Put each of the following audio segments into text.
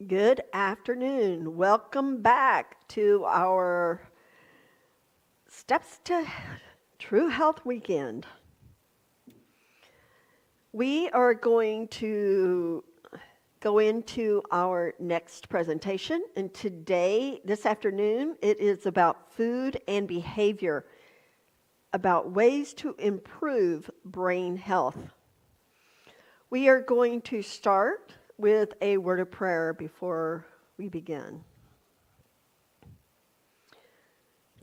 Good afternoon. Welcome back to our Steps to True Health Weekend. We are going to go into our next presentation, and this afternoon, it is about food and behavior, about ways to improve brain health. We are going to start with a word of prayer before we begin.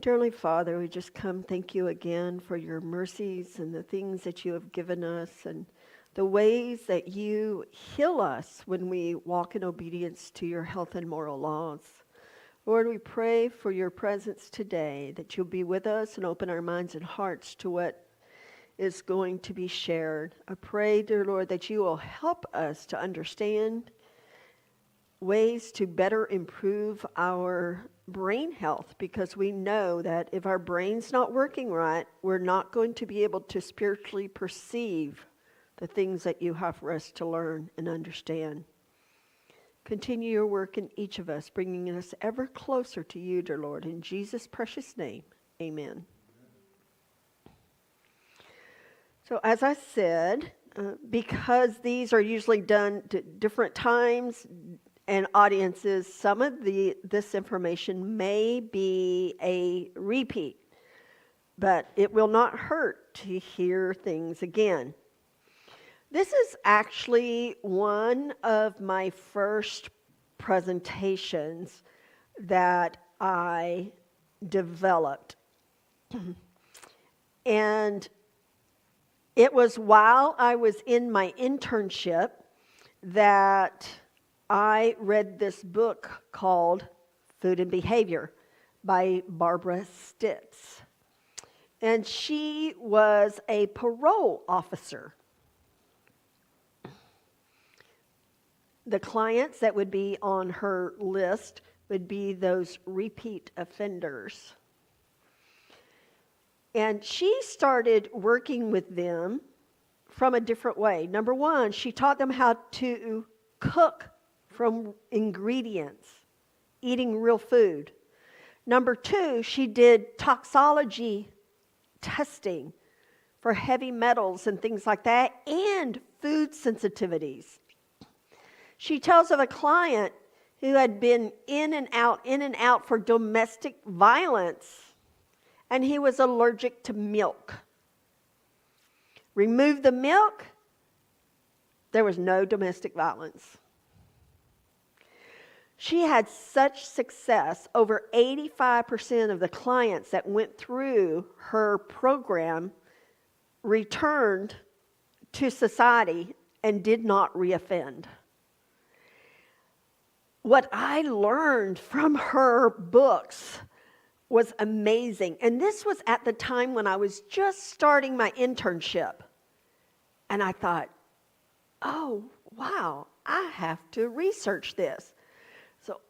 Dearly Father, we just come thank you again for your mercies and the things that you have given us and the ways that you heal us when we walk in obedience to your health and moral laws. Lord, we pray for your presence today, that you'll be with us and open our minds and hearts to what is going to be shared. I pray, dear Lord, that you will help us to understand ways to better improve our brain health, because we know that if our brain's not working right, we're not going to be able to spiritually perceive the things that you have for us to learn and understand. Continue your work in each of us, bringing us ever closer to you, dear Lord. In Jesus' precious name, amen. So as I said, because these are usually done at different times and audiences, some of this information may be a repeat, but it will not hurt to hear things again. This is actually one of my first presentations that I developed. And it was while I was in my internship that I read this book called Food and Behavior by Barbara Stitz. And she was a parole officer. The clients that would be on her list would be those repeat offenders. And she started working with them from a different way. Number one, she taught them how to cook from ingredients, eating real food. Number two, she did toxology testing for heavy metals and things like that, and food sensitivities. She tells of a client who had been in and out for domestic violence, and he was allergic to milk. Remove the milk, there was no domestic violence. She had such success, over 85% of the clients that went through her program returned to society and did not reoffend. What I learned from her books was amazing. And this was at the time when I was just starting my internship. And I thought, oh, wow, I have to research this. So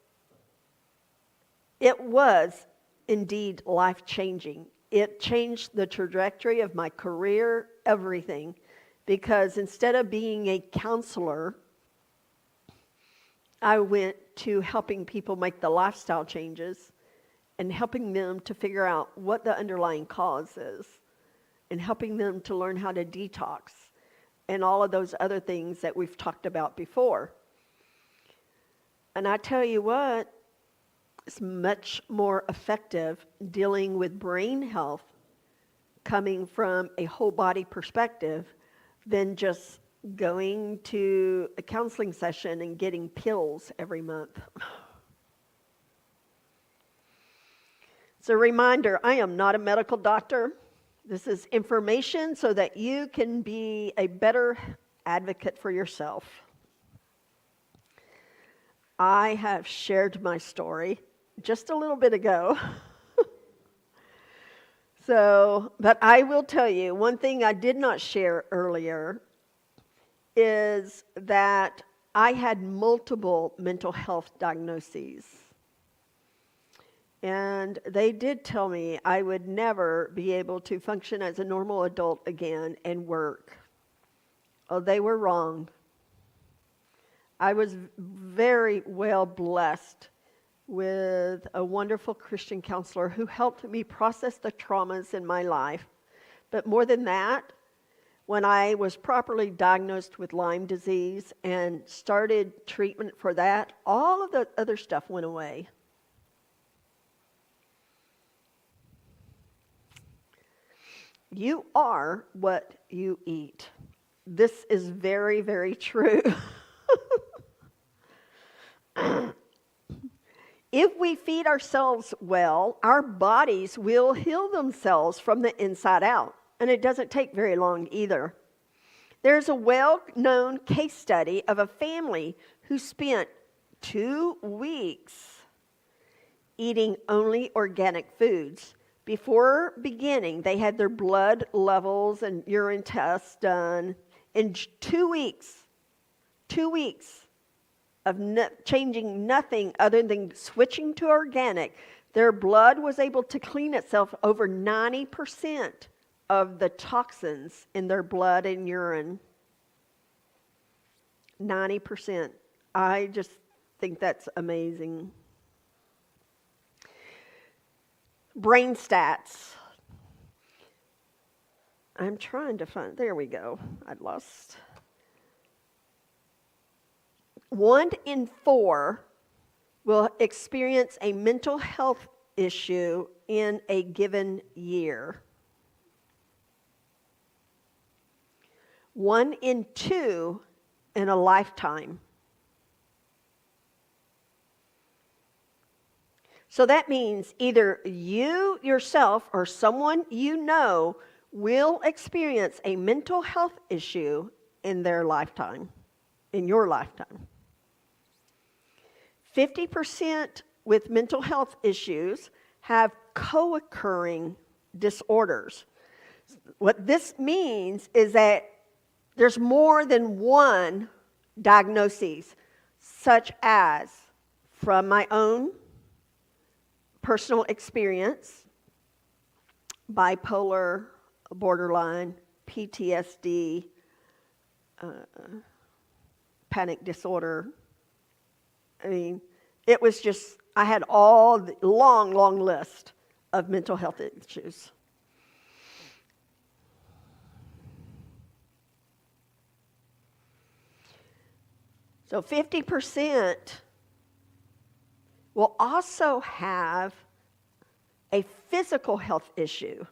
it was indeed life-changing. It changed the trajectory of my career, everything. Because instead of being a counselor, I went to helping people make the lifestyle changes and helping them to figure out what the underlying cause is and helping them to learn how to detox and all of those other things that we've talked about before. And I tell you what, it's much more effective dealing with brain health coming from a whole body perspective than just going to a counseling session and getting pills every month. It's a reminder, I am not a medical doctor. This is information so that you can be a better advocate for yourself. I have shared my story just a little bit ago. But I will tell you, one thing I did not share earlier is that I had multiple mental health diagnoses. And they did tell me I would never be able to function as a normal adult again and work. Oh, they were wrong. I was very well blessed with a wonderful Christian counselor who helped me process the traumas in my life. But more than that, when I was properly diagnosed with Lyme disease and started treatment for that, all of the other stuff went away. You are what you eat. This is very, very true. If we feed ourselves well, our bodies will heal themselves from the inside out. And it doesn't take very long either. There's a well-known case study of a family who spent 2 weeks eating only organic foods. Before beginning, they had their blood levels and urine tests done. In 2 weeks of changing nothing other than switching to organic, their blood was able to clean itself over 90% of the toxins in their blood and urine. 90%. I just think that's amazing. Brain stats. I'm trying to find, there we go. I lost. 1 in 4 will experience a mental health issue in a given year. 1 in 2 in a lifetime. So that means either you yourself or someone you know will experience a mental health issue in their lifetime, in your lifetime. 50% with mental health issues have co-occurring disorders. What this means is that there's more than one diagnosis, such as, from my own personal experience, bipolar, borderline, PTSD, panic disorder. I mean, it was just, I had all the long list of mental health issues. So 50% will also have a physical health issue.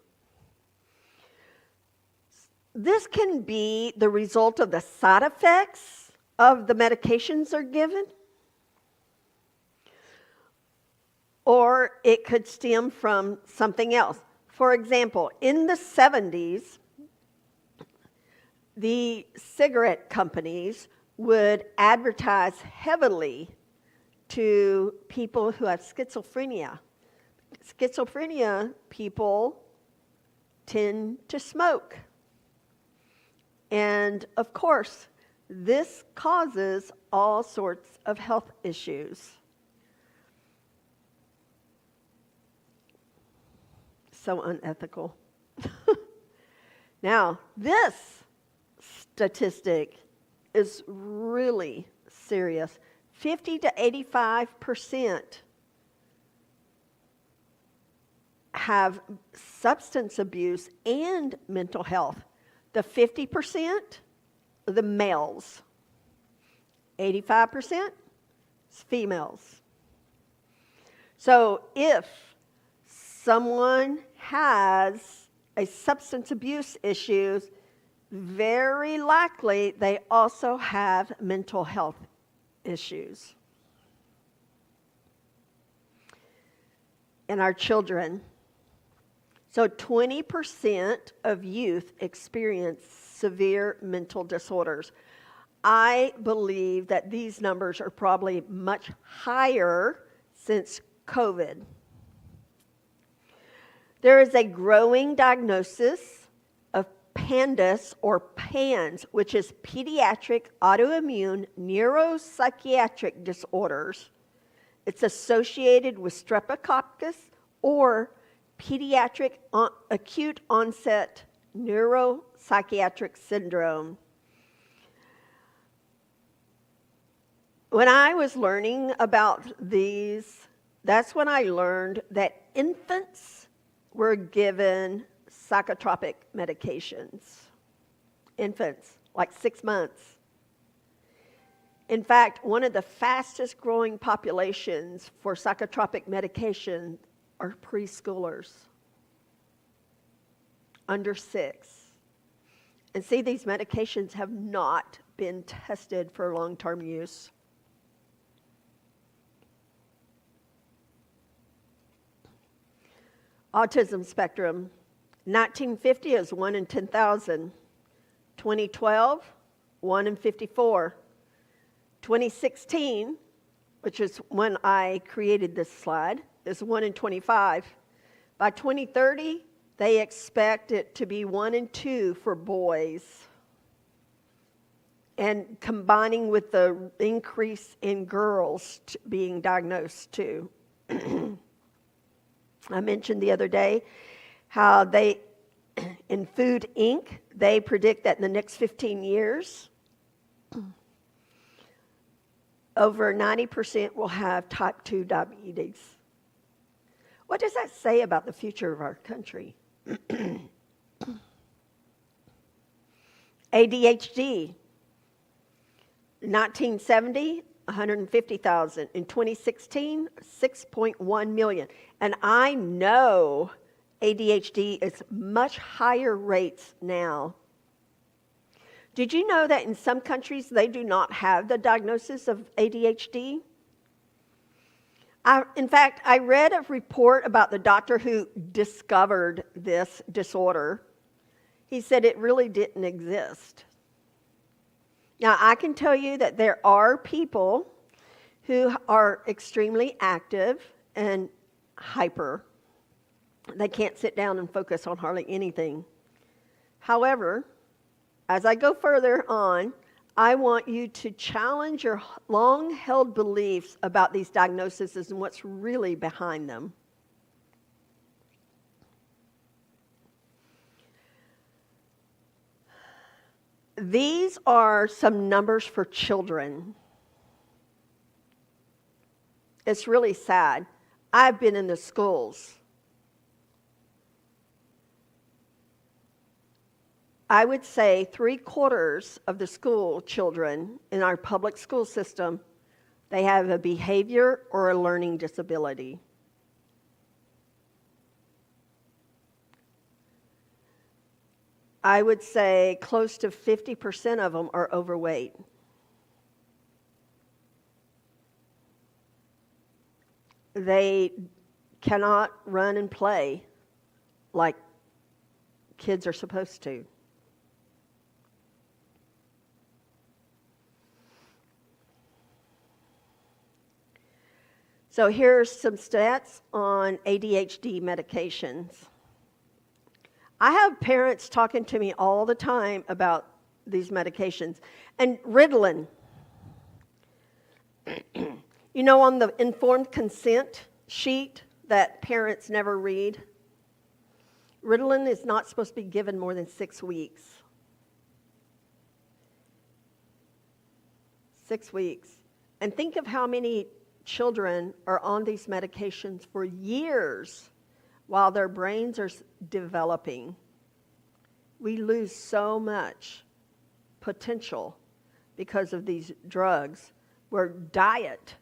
This can be the result of the side effects of the medications they're given, or it could stem from something else. For example, in the 70s, the cigarette companies would advertise heavily to people who have schizophrenia. Schizophrenia people tend to smoke. And of course, this causes all sorts of health issues. So unethical. Now, this statistic is really serious. 50 to 85% have substance abuse and mental health. The 50%, the males. 85% is females. So if someone has a substance abuse issue, very likely they also have mental health issues. And our children. So 20% of youth experience severe mental disorders. I believe that these numbers are probably much higher since COVID. There is a growing diagnosis of PANDAS or PANS, which is pediatric autoimmune neuropsychiatric disorders. It's associated with streptococcus or pediatric acute onset neuropsychiatric syndrome. When I was learning about these, that's when I learned that infants were given psychotropic medications. Infants, like 6 months. In fact, one of the fastest growing populations for psychotropic medication are preschoolers, under 6. And see, these medications have not been tested for long-term use. Autism spectrum, 1950 is 1 in 10,000. 2012, 1 in 54. 2016, which is when I created this slide, is 1 in 25. By 2030, they expect it to be 1 in 2 for boys. And combining with the increase in girls being diagnosed too. I mentioned the other day how they, in Food Inc., they predict that in the next 15 years, over 90% will have type 2 diabetes. What does that say about the future of our country? ADHD, 1970, 150,000. In 2016, 6.1 million. And I know ADHD is much higher rates now. Did you know that in some countries they do not have the diagnosis of ADHD? In fact, I read a report about the doctor who discovered this disorder. He said it really didn't exist. Now, I can tell you that there are people who are extremely active and hyper. They can't sit down and focus on hardly anything. However, as I go further on, I want you to challenge your long-held beliefs about these diagnoses and what's really behind them. These are some numbers for children. It's really sad. I've been in the schools. I would say 3/4 of the school children in our public school system, they have a behavior or a learning disability. I would say close to 50% of them are overweight. They cannot run and play like kids are supposed to. So here's some stats on ADHD medications. I have parents talking to me all the time about these medications. And Ritalin, you know, on the informed consent sheet that parents never read, Ritalin is not supposed to be given more than 6 weeks. 6 weeks. And think of how many children are on these medications for years while their brains are developing. We lose so much potential because of these drugs, where diet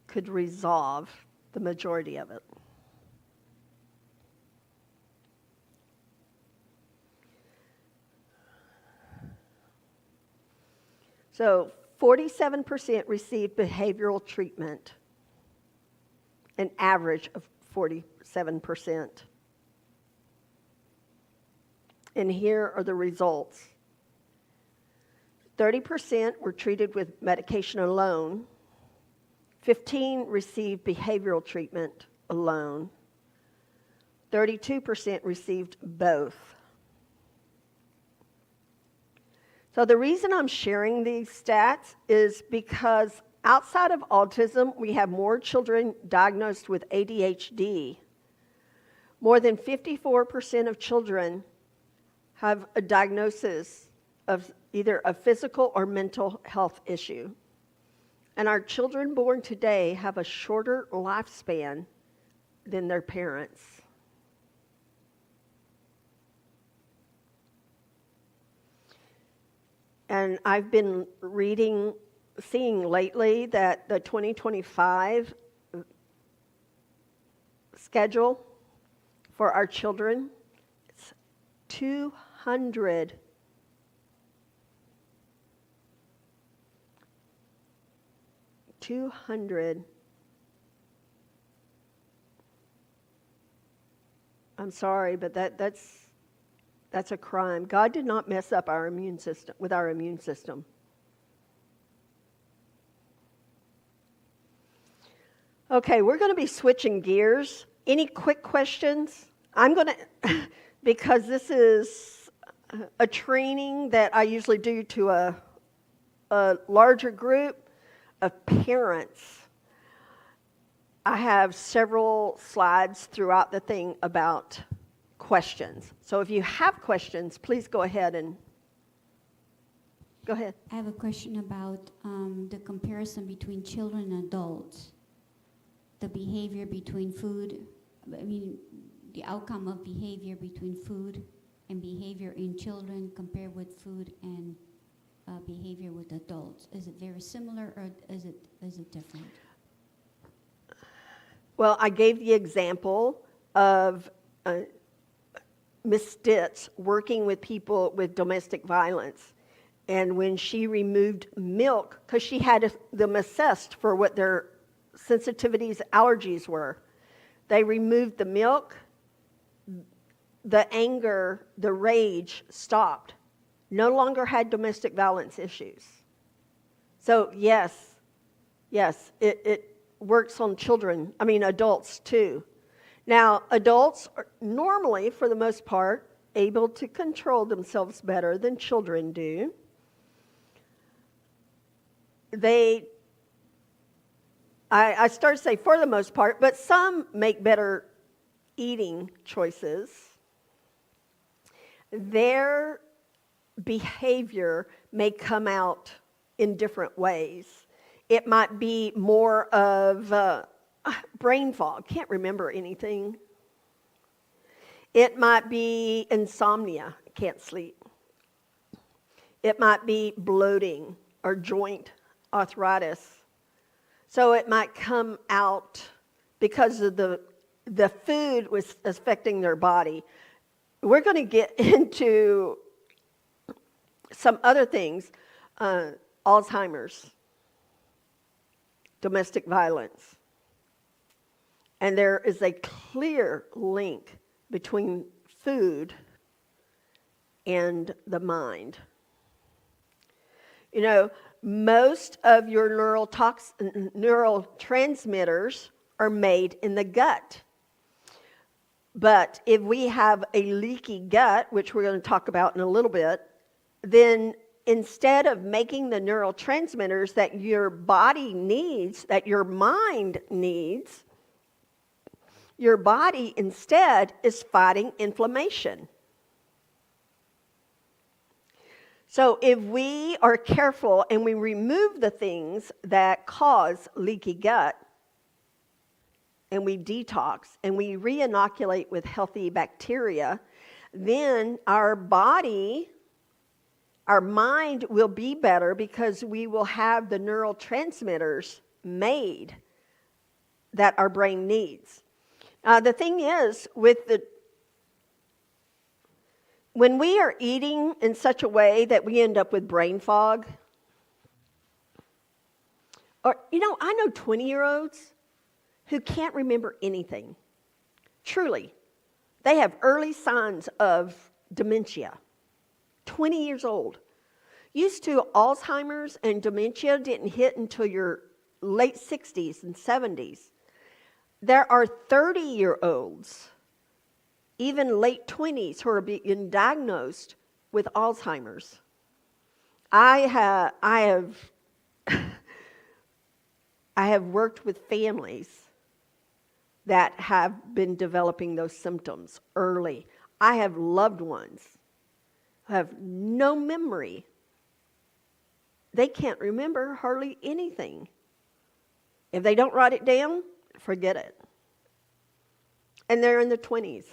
could resolve the majority of it. So 47% received behavioral treatment, an average of 47%. And here are the results. 30% were treated with medication alone. 15% received behavioral treatment alone. 32% received both. So the reason I'm sharing these stats is because outside of autism, we have more children diagnosed with ADHD. More than 54% of children have a diagnosis of either a physical or mental health issue. And our children born today have a shorter lifespan than their parents. And I've been seeing lately that the 2025 schedule for our children, it's 200. I'm sorry, but that's a crime. God did not mess up our immune system with our immune system. Okay, we're going to be switching gears. Any quick questions? I'm going to, because this is a training that I usually do to a larger group of parents. I have several slides throughout the thing about questions. So if you have questions, please go ahead. I have a question about the comparison between children and adults. The behavior between food, the outcome of behavior between food and behavior in children compared with food and behavior with adults. Is it very similar or is it different? Well, I gave the example of Miss Stitz working with people with domestic violence. And when she removed milk, because she had them assessed for what their sensitivities, allergies were, they removed the milk, the anger, the rage stopped. No longer had domestic violence issues. So yes, it works on adults too. Now, adults are normally, for the most part, able to control themselves better than children do. I start to say for the most part, but some make better eating choices. Their behavior may come out in different ways. It might be more of brain fog, can't remember anything. It might be insomnia, can't sleep. It might be bloating or joint arthritis. So it might come out because of the food was affecting their body. We're going to get into some other things, Alzheimer's, domestic violence. And there is a clear link between food and the mind. Most of your neurotransmitters are made in the gut. But if we have a leaky gut, which we're going to talk about in a little bit, then instead of making the neurotransmitters that your body needs, that your mind needs, your body instead is fighting inflammation. So if we are careful and we remove the things that cause leaky gut, and we detox, and we re-inoculate with healthy bacteria, then our body, our mind will be better because we will have the neurotransmitters made that our brain needs. The thing is, when we are eating in such a way that we end up with brain fog, or, I know 20-year-olds who can't remember anything. Truly. They have early signs of dementia. 20 years old. Used to, Alzheimer's and dementia didn't hit until your late 60s and 70s. There are 30-year-olds, even late 20s, who are being diagnosed with Alzheimer's. I have worked with families that have been developing those symptoms early. I have loved ones who have no memory. They can't remember hardly anything. If they don't write it down, forget it. And they're in their 20s.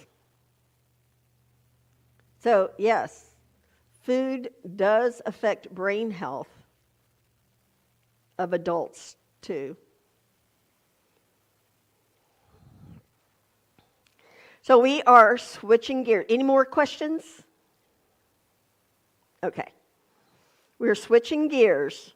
So, yes, food does affect brain health of adults too. So we are switching gears. Any more questions? Okay. We're switching gears.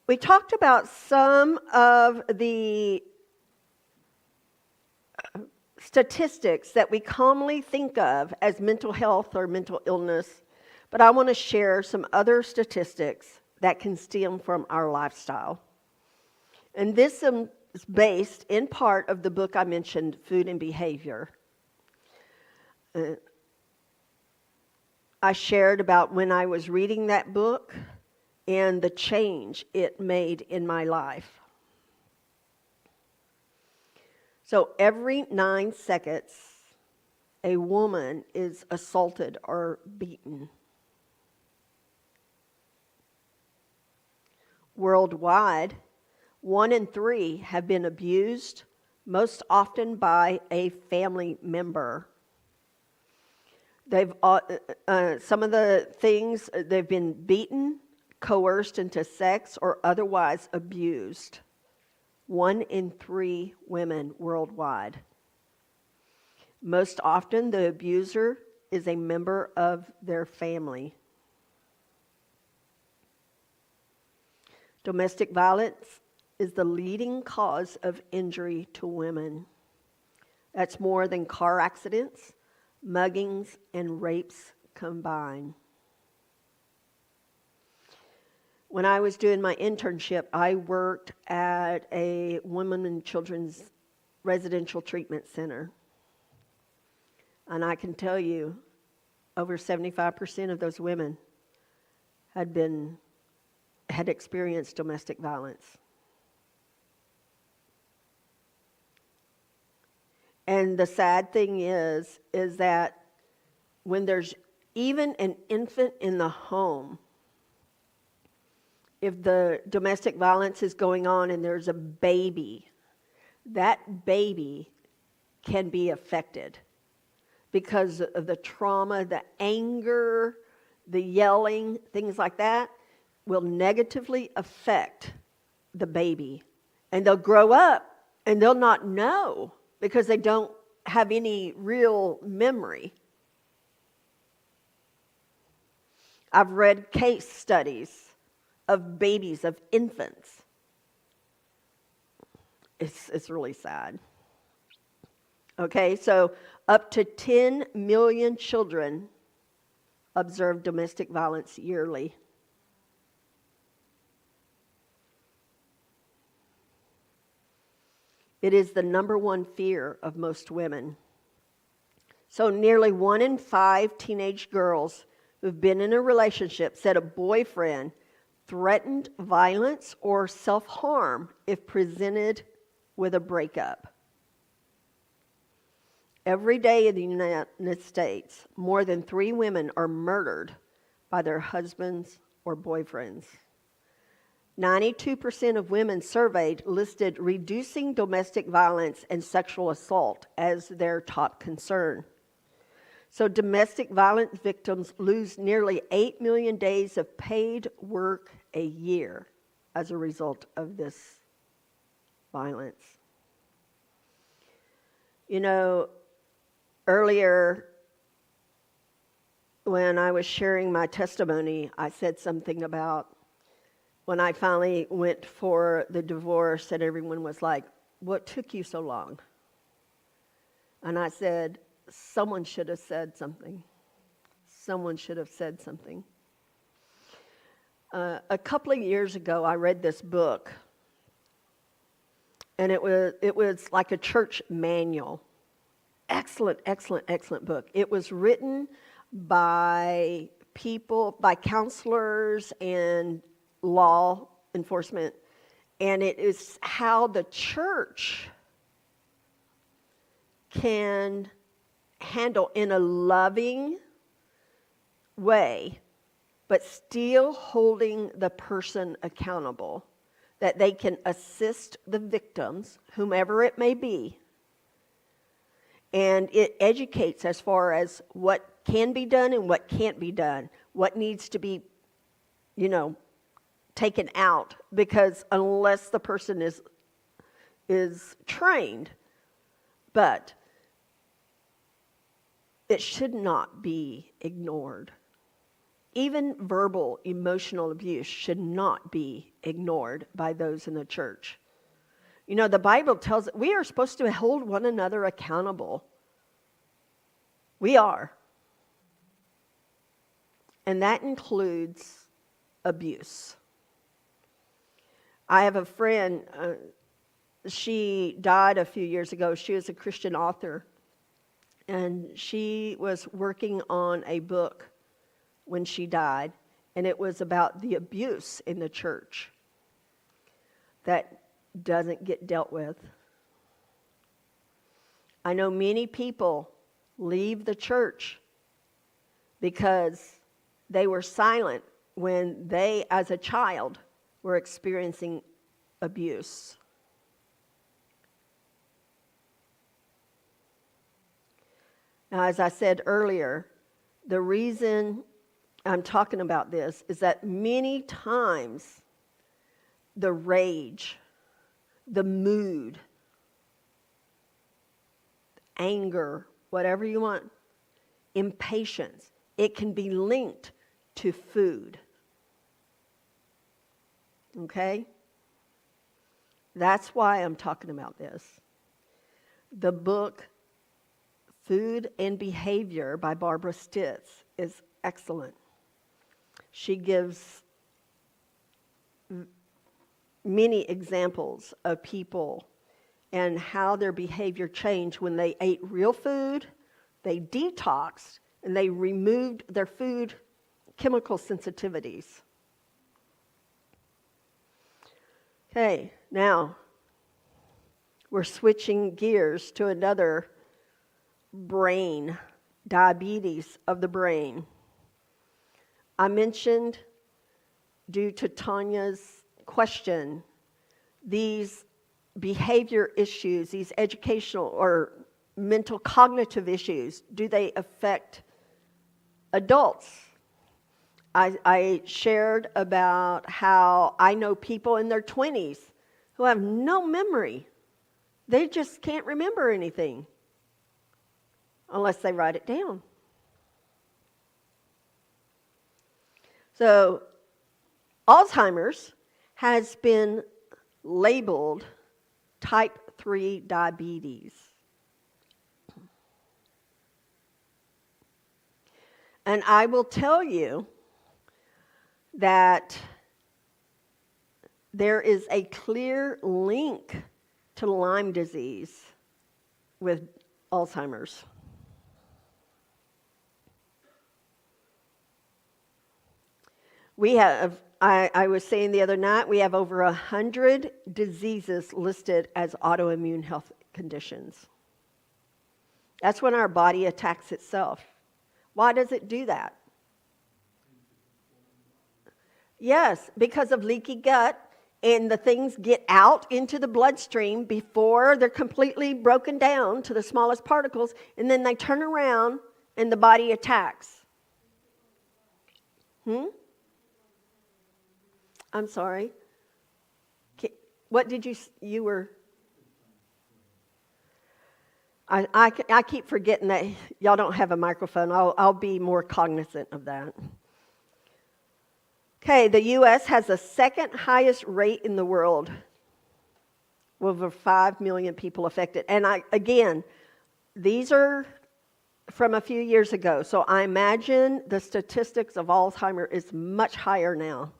We talked about some of the statistics that we commonly think of as mental health or mental illness, but I want to share some other statistics that can stem from our lifestyle. And this is based in part of the book I mentioned, Food and Behavior. I shared about when I was reading that book and the change it made in my life. So every 9 seconds, a woman is assaulted or beaten. Worldwide, 1 in 3 have been abused, most often by a family member. Some of the things, they've been beaten, coerced into sex, or otherwise abused. 1 in 3 women worldwide. Most often, the abuser is a member of their family. Domestic violence is the leading cause of injury to women. That's more than car accidents, muggings, and rapes combined. When I was doing my internship, I worked at a women and children's residential treatment center. And I can tell you, over 75% of those women had experienced domestic violence. And the sad thing is that when there's even an infant in the home, if the domestic violence is going on and there's a baby, that baby can be affected because of the trauma, the anger, the yelling, things like that will negatively affect the baby. And they'll grow up and they'll not know because they don't have any real memory. I've read case studies of babies, of infants. It's really sad. Okay, so up to 10 million children observe domestic violence yearly. It is the number one fear of most women. So nearly 1 in 5 teenage girls who've been in a relationship said a boyfriend threatened violence or self-harm if presented with a breakup. Every day in the United States, more than 3 women are murdered by their husbands or boyfriends. 92% of women surveyed listed reducing domestic violence and sexual assault as their top concern. So domestic violence victims lose nearly 8 million days of paid work a year as a result of this violence. You know, earlier when I was sharing my testimony, I said something about when I finally went for the divorce and everyone was like, "What took you so long?" And I said, someone should have said something. Someone should have said something. A couple of years ago, I read this book, and it was like a church manual. Excellent, excellent, excellent book. It was written by people, by counselors and law enforcement, and it is how the church can handle in a loving way but still holding the person accountable, that they can assist the victims, whomever it may be. And it educates as far as what can be done and what can't be done, what needs to be, taken out, because unless the person is trained, but it should not be ignored. Even verbal, emotional abuse should not be ignored by those in the church. The Bible tells us we are supposed to hold one another accountable. We are. And that includes abuse. I have a friend, she died a few years ago. She was a Christian author. And she was working on a book when she died, and it was about the abuse in the church that doesn't get dealt with. I know many people leave the church because they were silent when they, as a child, were experiencing abuse. Now, as I said earlier, the reason I'm talking about this is that many times the rage, the mood, anger, whatever you want, impatience, it can be linked to food. Okay? That's why I'm talking about this. The book Food and Behavior by Barbara Stitz is excellent. She gives many examples of people and how their behavior changed when they ate real food, they detoxed, and they removed their food chemical sensitivities. Okay, now we're switching gears to another brain, diabetes of the brain. I mentioned, due to Tanya's question, these behavior issues, these educational or mental cognitive issues, do they affect adults? I shared about how I know people in their 20s who have no memory. They just can't remember anything unless they write it down. So, Alzheimer's has been labeled type 3 diabetes. And I will tell you that there is a clear link to Lyme disease with Alzheimer's. We have, I was saying the other night, we have over 100 diseases listed as autoimmune health conditions. That's when our body attacks itself. Why does it do that? Yes, because of leaky gut, and the things get out into the bloodstream before they're completely broken down to the smallest particles, and then they turn around and the body attacks. I'm sorry. What did you were... I keep forgetting that y'all don't have a microphone. I'll be more cognizant of that. Okay, the U.S. has the second highest rate in the world, with over 5 million people affected. And again, these are from a few years ago, so I imagine the statistics of Alzheimer's is much higher now.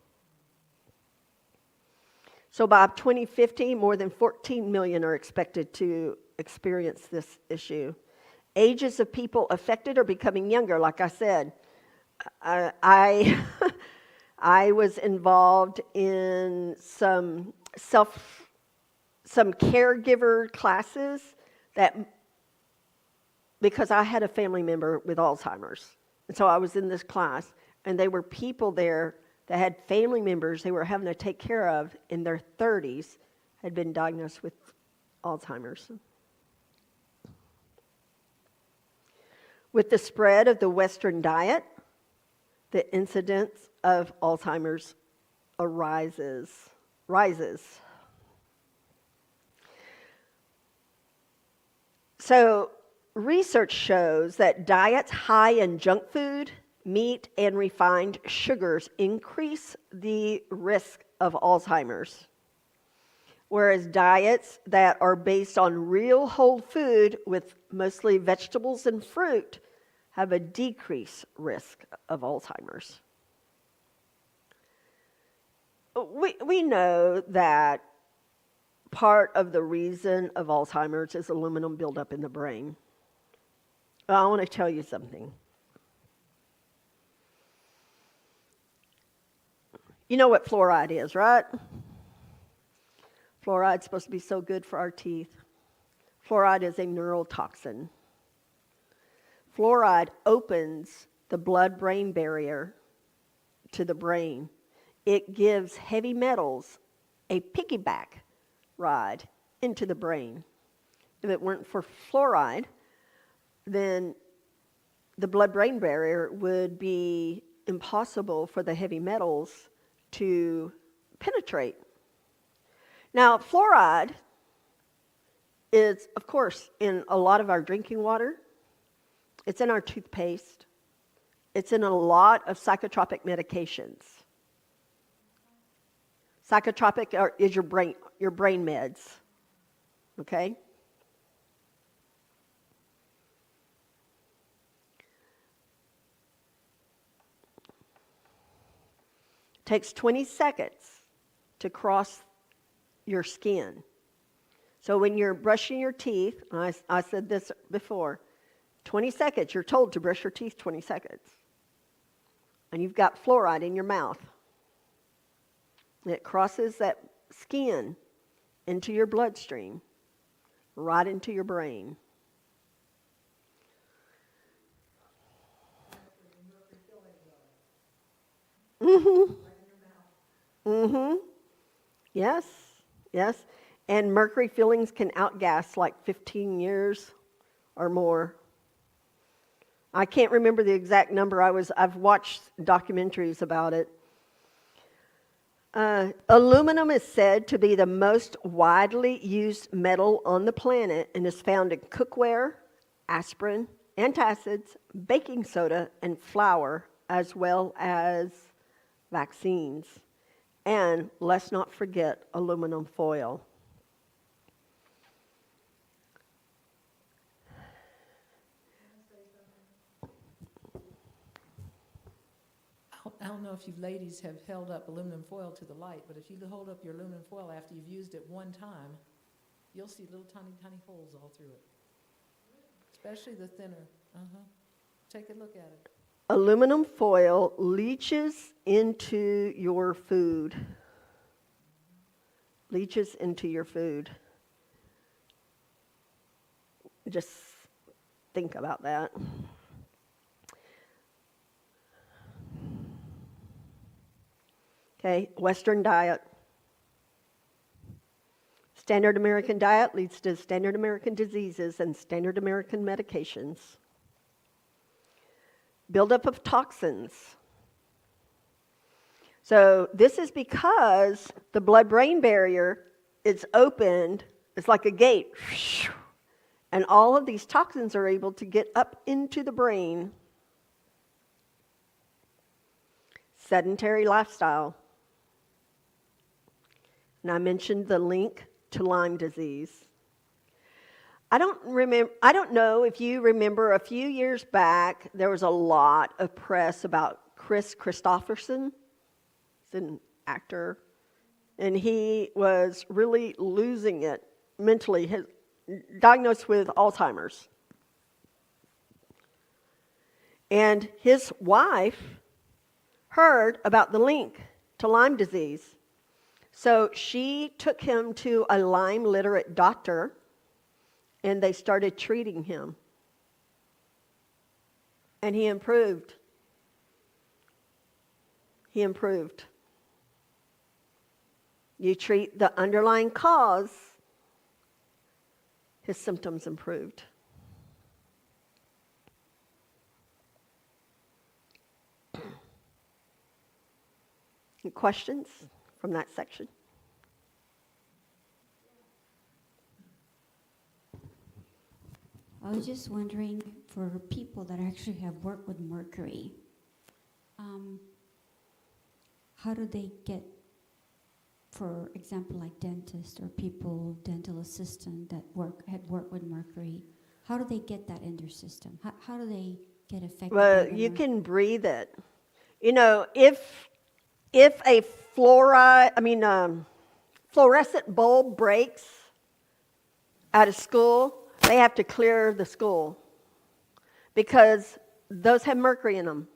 So by 2050, more than 14 million are expected to experience this issue. Ages of people affected are becoming younger, like I said. I was involved in some caregiver classes because I had a family member with Alzheimer's. And so I was in this class, And they were people there that had family members they were having to take care of in their 30s had been diagnosed with Alzheimer's. With the spread of the Western diet, the incidence of Alzheimer's rises. So research shows that diets high in junk food, meat, and refined sugars increase the risk of Alzheimer's, whereas diets that are based on real whole food with mostly vegetables and fruit have a decreased risk of Alzheimer's. We know that part of the reason of Alzheimer's is aluminum buildup in the brain. But I want to tell you something. You know what fluoride is, right? Fluoride's supposed to be so good for our teeth. Fluoride is a neurotoxin. Fluoride opens the blood-brain barrier to the brain. It gives heavy metals a piggyback ride into the brain. If it weren't for fluoride, then the blood-brain barrier would be impossible for the heavy metals to penetrate. Now, fluoride is, of course, in a lot of our drinking water. It's in our toothpaste. It's in a lot of psychotropic medications. Psychotropic is your brain meds, okay? Takes 20 seconds to cross your skin. So when you're brushing your teeth, and I said this before, 20 seconds, you're told to brush your teeth 20 seconds. And you've got fluoride in your mouth. It crosses that skin into your bloodstream, right into your brain. Mm-hmm. Mm-hmm. Yes, yes. And mercury fillings can outgas like 15 years or more. I can't remember the exact number. I've watched documentaries about it. Aluminum is said to be the most widely used metal on the planet and is found in cookware, aspirin, antacids, baking soda, and flour, as well as vaccines. And let's not forget aluminum foil. I don't know if you ladies have held up aluminum foil to the light, but if you hold up your aluminum foil after you've used it one time, you'll see little tiny, tiny holes all through it, especially the thinner. Take a look at it. Aluminum foil leaches into your food. Leaches into your food. Just think about that. Okay, Western diet. Standard American diet leads to standard American diseases and standard American medications. Buildup of toxins. So this is because the blood-brain barrier is opened, it's like a gate, and all of these toxins are able to get up into the brain. Sedentary lifestyle. And I mentioned the link to Lyme disease. I don't know if you remember a few years back, there was a lot of press about Chris Christopherson. He's an actor. And he was really losing it mentally, diagnosed with Alzheimer's. And his wife heard about the link to Lyme disease. So she took him to a Lyme literate doctor, and they started treating him. And he improved. he improved. You treat the underlying cause, his symptoms improved. Any questions from that section? I was just wondering, for people that actually have worked with mercury, how do they get, for example, like dentists or people, dental assistant that had worked with mercury, how do they get that in their system? How do they get affected by Well, the you mercury? can breathe it. You know, if a fluorescent bulb breaks out of school, they have to clear the school because those have mercury in them.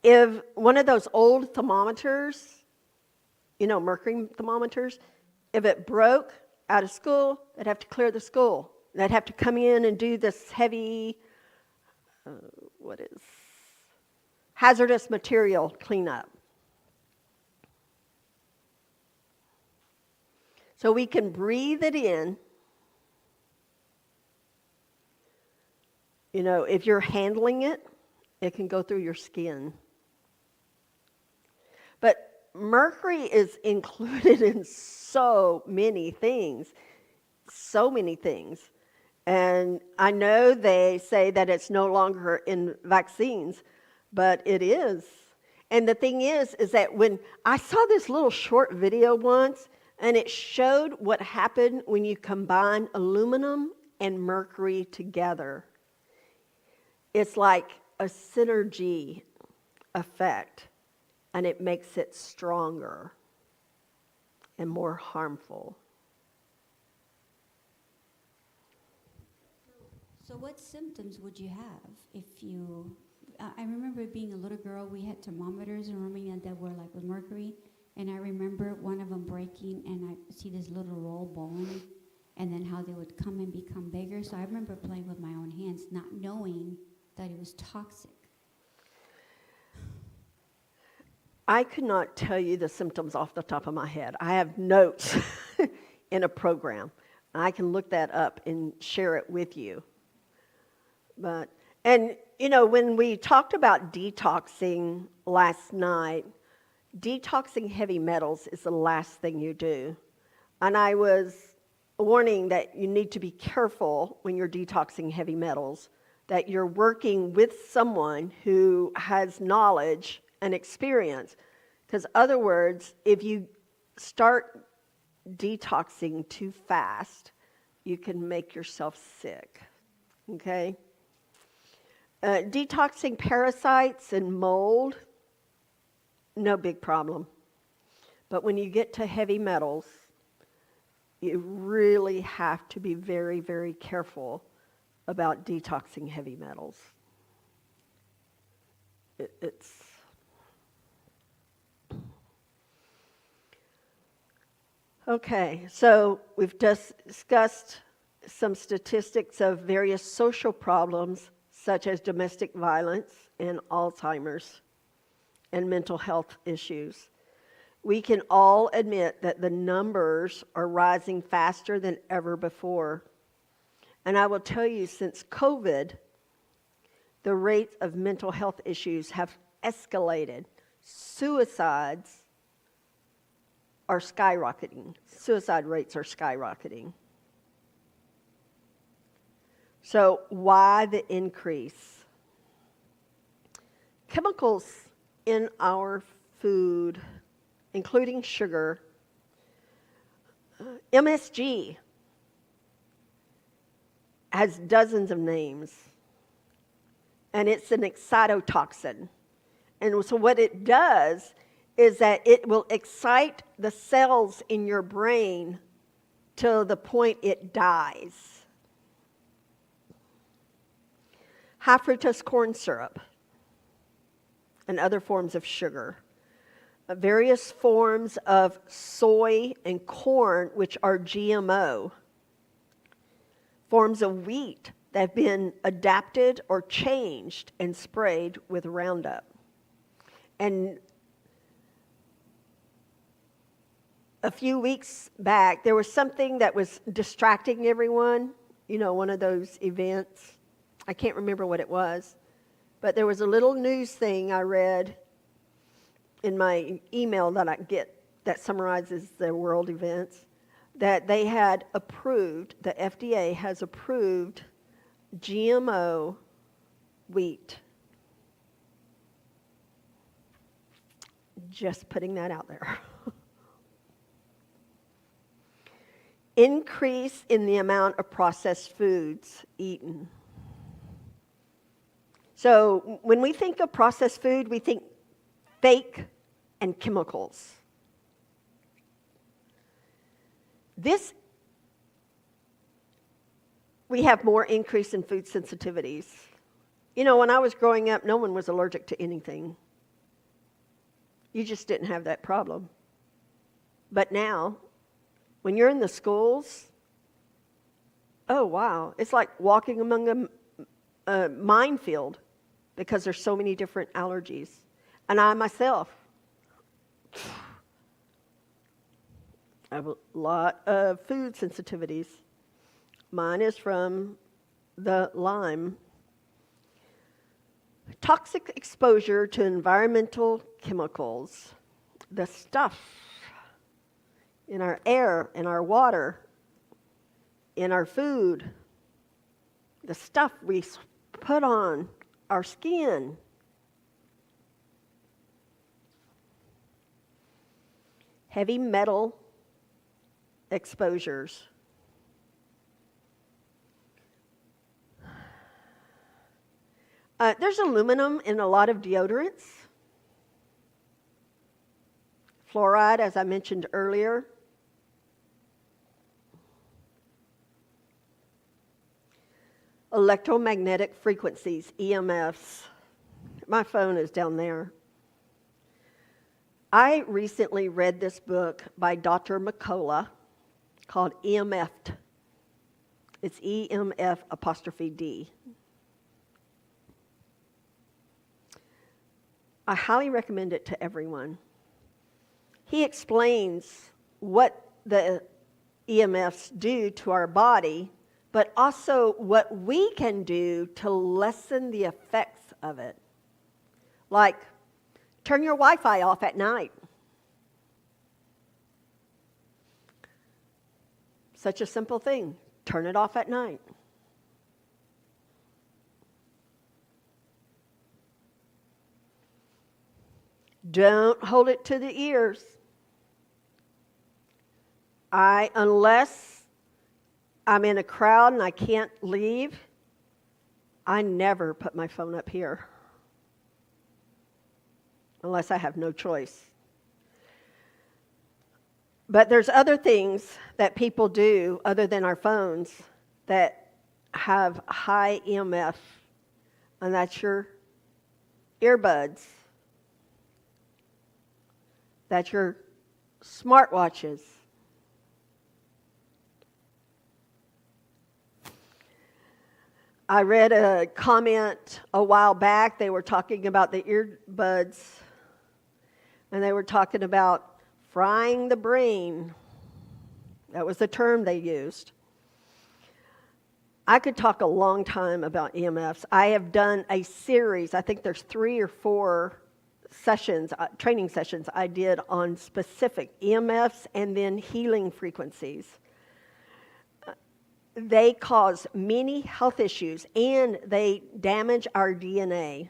If one of those old thermometers, mercury thermometers, if it broke out of school, they'd have to clear the school. They'd have to come in and do this heavy, hazardous material cleanup. So we can breathe it in. If you're handling it, it can go through your skin. But mercury is included in so many things. And I know they say that it's no longer in vaccines, but it is. And the thing is that when I saw this little short video once, and it showed what happened when you combine aluminum and mercury together. It's like a synergy effect, and it makes it stronger and more harmful. So what symptoms would you have if you, I remember being a little girl, we had thermometers and remembering that were like with mercury, and I remember one of them breaking, and I see this little roll bone, and then how they would come and become bigger. So I remember playing with my own hands, not knowing that it was toxic. I could not tell you the symptoms off the top of my head. I have notes in a program. I can look that up and share it with you. And when we talked about detoxing last night, detoxing heavy metals is the last thing you do. And I was warning that you need to be careful when you're detoxing heavy metals, that you're working with someone who has knowledge and experience. Because other words, if you start detoxing too fast, you can make yourself sick. Okay? Detoxing parasites and mold, no big problem. But when you get to heavy metals, you really have to be very, very careful about detoxing heavy metals. It's okay, so we've just discussed some statistics of various social problems such as domestic violence and Alzheimer's and mental health issues. We can all admit that the numbers are rising faster than ever before. And I will tell you, since COVID, the rates of mental health issues have escalated. Suicides are skyrocketing. Suicide rates are skyrocketing. So why the increase? Chemicals in our food, including sugar, MSG has dozens of names, and it's an excitotoxin. And so what it does is that it will excite the cells in your brain to the point it dies. High fructose corn syrup and other forms of sugar. Various forms of soy and corn, which are GMO. Forms of wheat that have been adapted or changed and sprayed with Roundup. And a few weeks back, there was something that was distracting everyone, one of those events. I can't remember what it was, but there was a little news thing I read in my email that I get that summarizes the world events, that they had approved, the FDA has approved GMO wheat. Just putting that out there. Increase in the amount of processed foods eaten. So when we think of processed food, we think fake and chemicals. We have more increase in food sensitivities. When I was growing up, no one was allergic to anything. You just didn't have that problem. But now, when you're in the schools, oh wow, it's like walking among a minefield because there's so many different allergies. And I myself have a lot of food sensitivities. Mine is from the lime. Toxic exposure to environmental chemicals, the stuff in our air, in our water, in our food, the stuff we put on our skin. Heavy metal exposures. There's aluminum in a lot of deodorants. Fluoride, as I mentioned earlier. Electromagnetic frequencies, EMFs. My phone is down there. I recently read this book by Dr. McCullough called EMF'd. It's EMF''D. I highly recommend it to everyone. He explains what the EMFs do to our body, but also what we can do to lessen the effects of it. Like, turn your Wi-Fi off at night. Such a simple thing. Turn it off at night. Don't hold it to the ears. Unless I'm in a crowd and I can't leave, I never put my phone up here. Unless I have no choice. But there's other things that people do other than our phones that have high EMF, and that's your earbuds. That's your smartwatches. I read a comment a while back. They were talking about the earbuds, and they were talking about frying the brain. That was the term they used. I could talk a long time about EMFs. I have done a series, I think there's 3 or 4 sessions, training sessions I did on specific EMFs and then healing frequencies. They cause many health issues and they damage our DNA.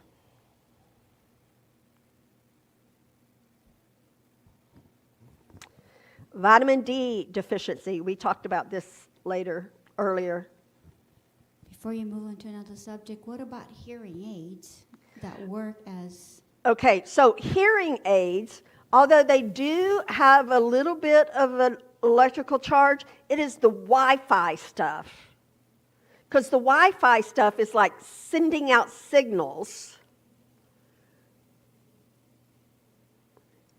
Vitamin D deficiency, we talked about this earlier. Before you move on to another subject, what about hearing aids that work as... Okay, so hearing aids, although they do have a little bit of an electrical charge, it is the Wi-Fi stuff. Because the Wi-Fi stuff is like sending out signals,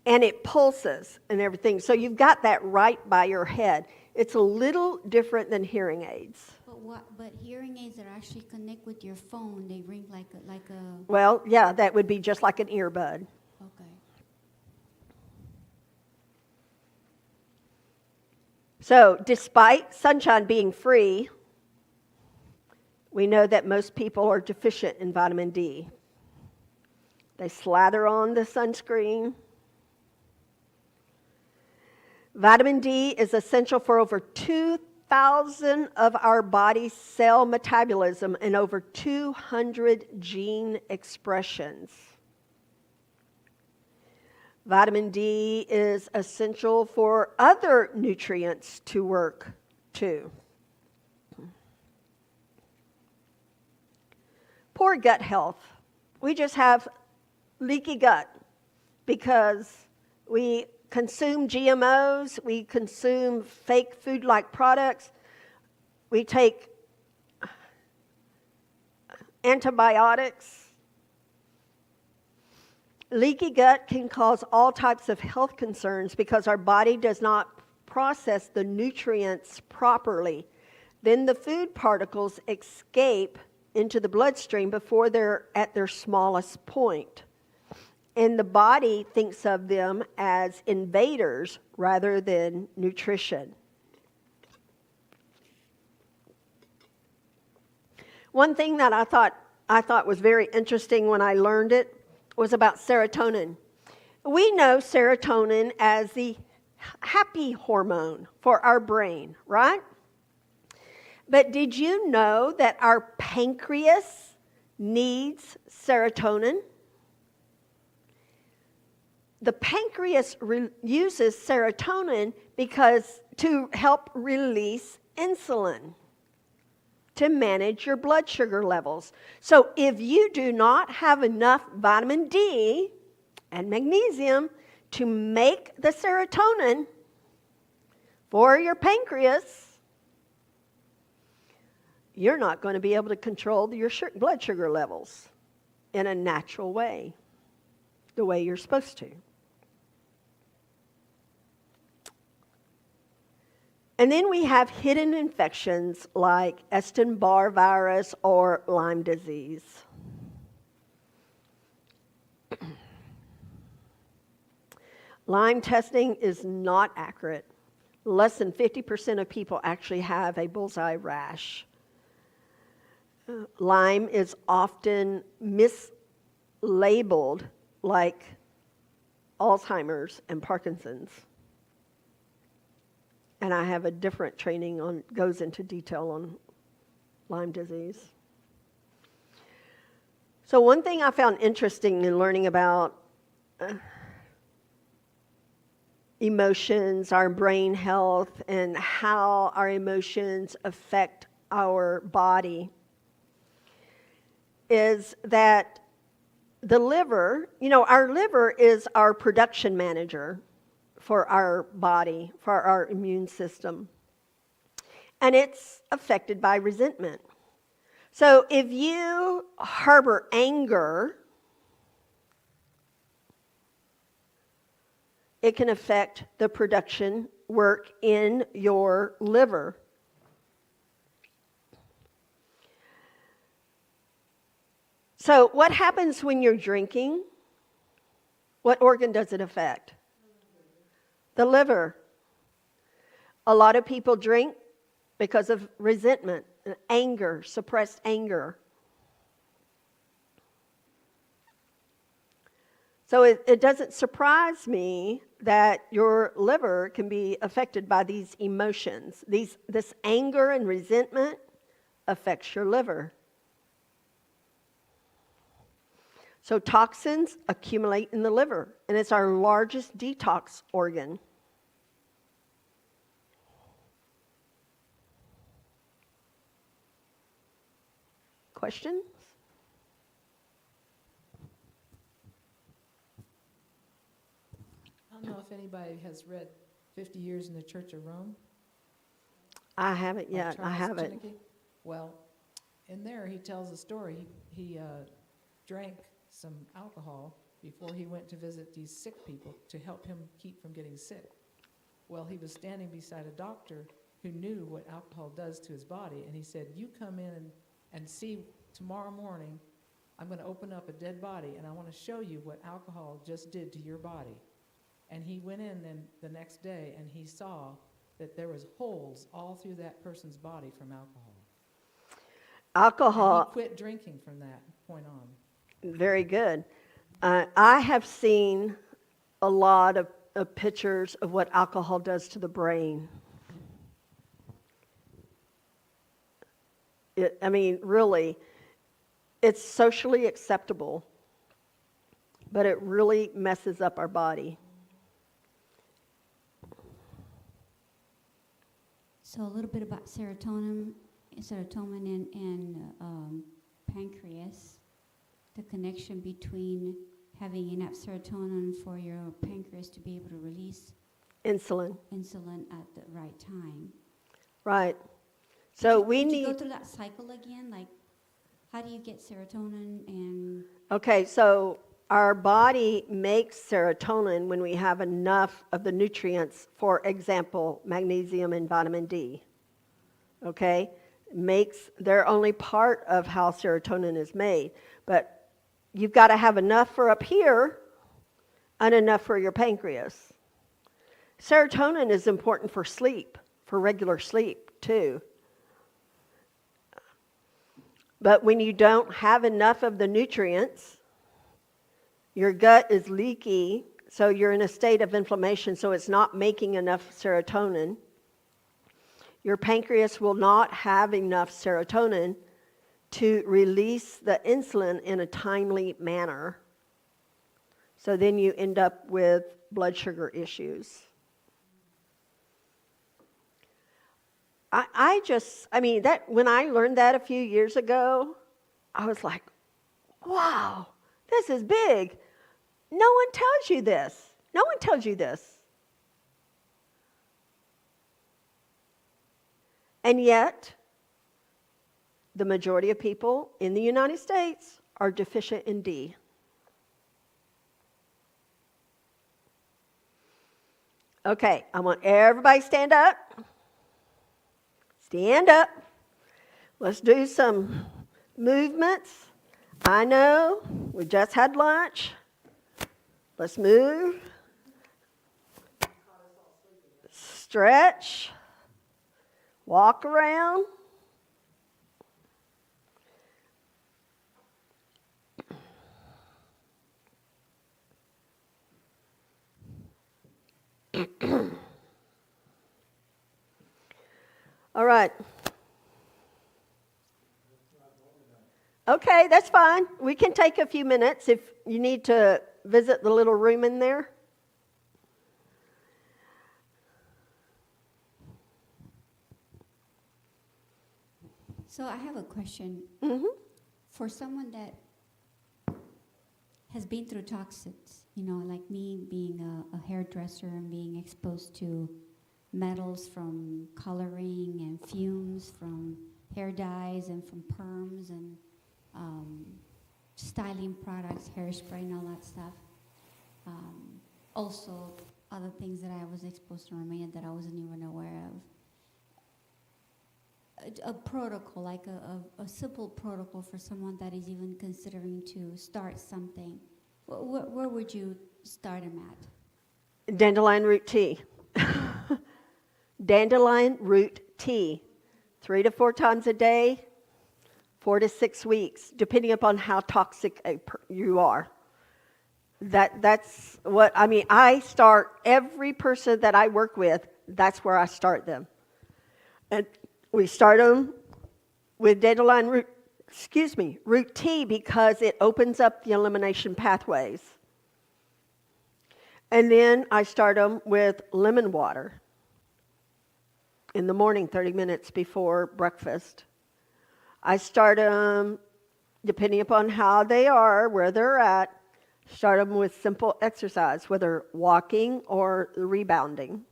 and it pulses and everything. So you've got that right by your head. It's a little different than hearing aids. But But hearing aids that actually connect with your phone, they ring like a. Well, yeah, that would be just like an earbud. Okay. So, despite sunshine being free, we know that most people are deficient in vitamin D. They slather on the sunscreen. Vitamin D is essential for over 2,000 of our body's cell metabolism and over 200 gene expressions. Vitamin D is essential for other nutrients to work too. Poor gut health. We just have leaky gut because we consume GMOs, we consume fake food-like products, we take antibiotics. Leaky gut can cause all types of health concerns because our body does not process the nutrients properly. Then the food particles escape into the bloodstream before they're at their smallest point. And the body thinks of them as invaders rather than nutrition. One thing that I thought was very interesting when I learned it was about serotonin. We know serotonin as the happy hormone for our brain, right? But did you know that our pancreas needs serotonin? The pancreas uses serotonin because to help release insulin to manage your blood sugar levels. So if you do not have enough vitamin D and magnesium to make the serotonin for your pancreas, you're not going to be able to control your blood sugar levels in a natural way, the way you're supposed to. And then we have hidden infections like Epstein-Barr virus or Lyme disease. Lyme testing is not accurate. Less than 50% of people actually have a bullseye rash. Lyme is often mislabeled like Alzheimer's and Parkinson's. And I have a different training goes into detail on Lyme disease. So one thing I found interesting in learning about emotions, our brain health, and how our emotions affect our body is that the liver, our liver is our production manager for our body, for our immune system. And it's affected by resentment. So if you harbor anger, it can affect the production work in your liver. So what happens when you're drinking? What organ does it affect? The liver. A lot of people drink because of resentment, anger, suppressed anger. So it doesn't surprise me that your liver can be affected by these emotions. This anger and resentment affects your liver. So toxins accumulate in the liver, and it's our largest detox organ. Questions? I don't know if anybody has read 50 Years in the Church of Rome. I haven't yet. I Charles haven't. Finney. Well, in there he tells a story. He drank some alcohol before he went to visit these sick people to help him keep from getting sick. Well, he was standing beside a doctor who knew what alcohol does to his body, and he said, you come in and see tomorrow morning, I'm going to open up a dead body, and I want to show you what alcohol just did to your body. And he went in then the next day, and he saw that there was holes all through that person's body from alcohol. And Alcohol, he quit drinking from that point on. very good. I have seen a lot of pictures of what alcohol does to the brain. Really, it's socially acceptable, but it really messes up our body. So a little bit about serotonin and pancreas, the connection between having enough serotonin for your pancreas to be able to release Insulin, insulin at the right time. right. So we Could you need... go through that cycle again? Like, how do you get serotonin and... Okay, so our body makes serotonin when we have enough of the nutrients, for example, magnesium and vitamin D. Okay? They're only part of how serotonin is made. But you've got to have enough for up here and enough for your pancreas. Serotonin is important for sleep, for regular sleep too. But when you don't have enough of the nutrients, your gut is leaky, so you're in a state of inflammation, so it's not making enough serotonin. Your pancreas will not have enough serotonin to release the insulin in a timely manner. So then you end up with blood sugar issues. When I learned that a few years ago, I was like, wow, this is big. No one tells you this. No one tells you this. And yet, the majority of people in the United States are deficient in D. Okay, I want everybody to stand up. Stand up. Let's do some movements. I know we just had lunch. Let's move. Stretch. Walk around. All right. Okay, that's fine. We can take a few minutes if you need to visit the little room in there. So I have a question. Mm-hmm. For someone that has been through toxins, like me being a hairdresser and being exposed to metals from coloring and fumes from hair dyes and from perms and styling products, hairspray and all that stuff. Also, other things that I was exposed to Romania that I wasn't even aware of. A protocol, like a simple protocol for someone that is even considering to start something. Where would you start them at? Dandelion root tea. Dandelion root tea. 3 to 4 times a day, 4 to 6 weeks, depending upon how toxic you are. That's what, I start every person that I work with, that's where I start them. And we start them with dandelion root tea because it opens up the elimination pathways. And then I start them with lemon water in the morning, 30 minutes before breakfast. I start them, depending upon how they are, where they're at, start them with simple exercise, whether walking or rebounding.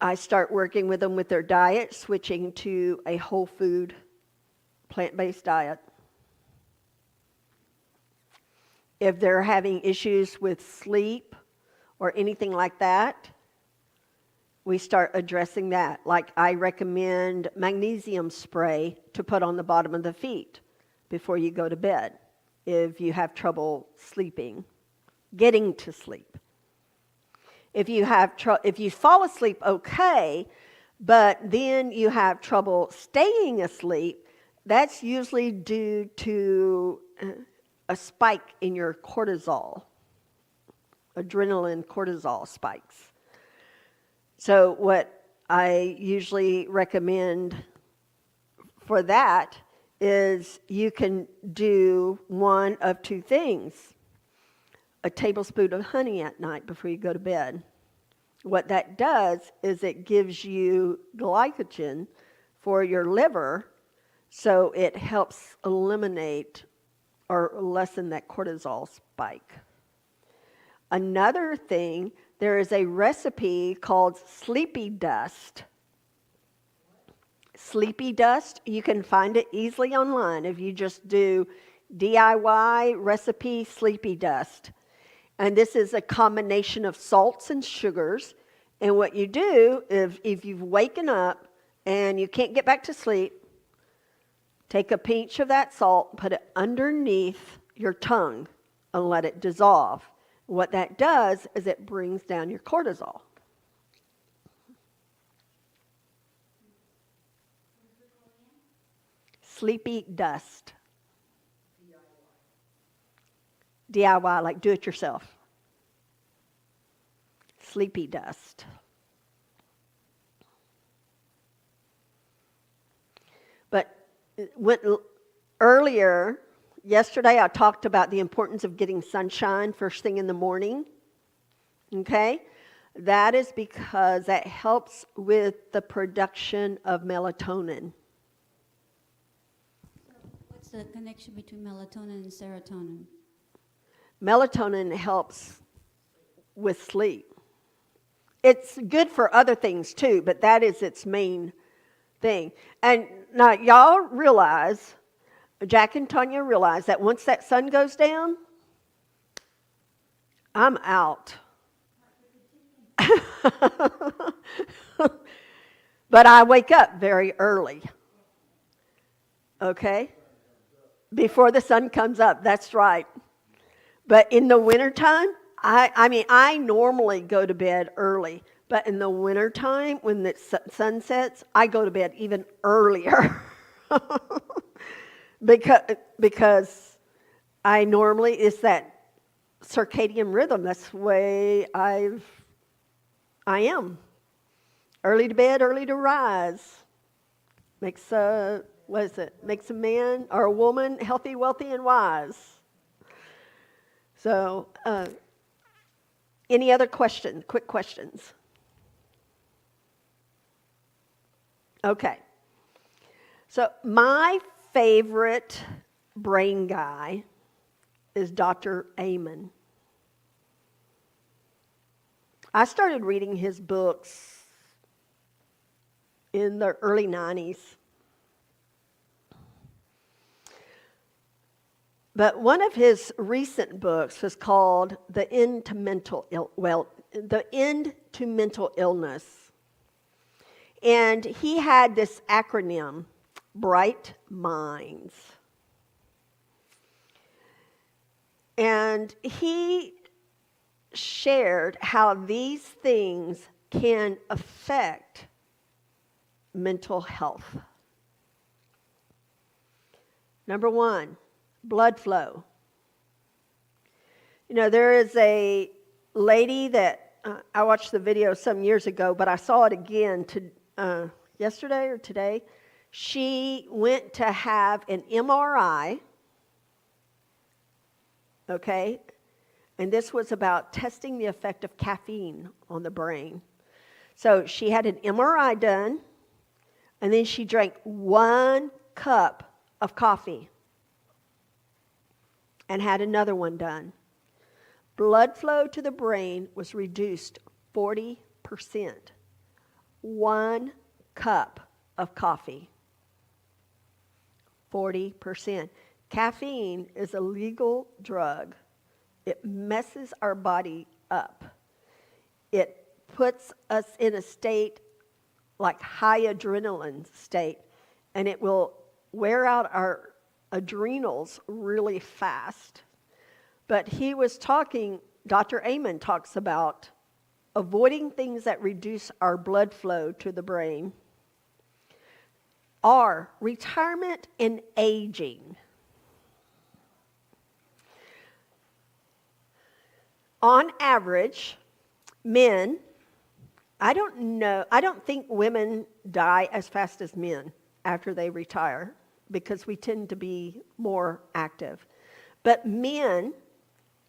I start working with them with their diet, switching to a whole food, plant-based diet. If they're having issues with sleep or anything like that, we start addressing that. Like I recommend magnesium spray to put on the bottom of the feet before you go to bed if you have trouble sleeping, getting to sleep. If you fall asleep okay, but then you have trouble staying asleep, that's usually due to a spike in your cortisol, adrenaline cortisol spikes. So what I usually recommend for that is you can do one of two things. A tablespoon of honey at night before you go to bed. What that does is it gives you glycogen for your liver, so it helps eliminate or lessen that cortisol spike. Another thing, there is a recipe called sleepy dust. Sleepy dust, you can find it easily online if you just do DIY recipe sleepy dust. And this is a combination of salts and sugars. And what you do, if you've waken up and you can't get back to sleep, take a pinch of that salt, put it underneath your tongue, and let it dissolve. What that does is it brings down your cortisol. Sleepy dust. DIY, like do it yourself. Sleepy dust. But earlier, yesterday, I talked about the importance of getting sunshine first thing in the morning. Okay? That is because that helps with the production of melatonin. What's the connection between melatonin and serotonin? Melatonin helps with sleep. It's good for other things too, but that is its main thing. And now y'all realize, Jack and Tanya realize that once that sun goes down, I'm out. But I wake up very early. Okay? Before the sun comes up, that's right. But in the wintertime, I normally go to bed early. But in the wintertime, when the sun sets, I go to bed even earlier. because I normally, it's that circadian rhythm. That's the way I am. Early to bed, early to rise. Makes a man or a woman healthy, wealthy, and wise. So, any other questions? Quick questions. Okay. So, my favorite brain guy is Dr. Amen. I started reading his books in the early 90s. But one of his recent books was called The End to Mental Illness. And he had this acronym, Bright Minds. And he shared how these things can affect mental health. Number one, blood flow. You know, there is a lady that I watched the video some years ago, but I saw it again yesterday or today. She went to have an MRI, okay? And this was about testing the effect of caffeine on the brain. So she had an MRI done, and then she drank 1 cup of coffee and had another one done. Blood flow to the brain was reduced 40%. 1 cup of coffee. 40%. Caffeine is a legal drug. It messes our body up. it puts us in a state like high adrenaline state, and it will wear out our adrenals really fast. But he was talking, Dr. Amen talks about avoiding things that reduce our blood flow to the brain are retirement and aging. On average, men, I don't think women die as fast as men after they retire because we tend to be more active. But men,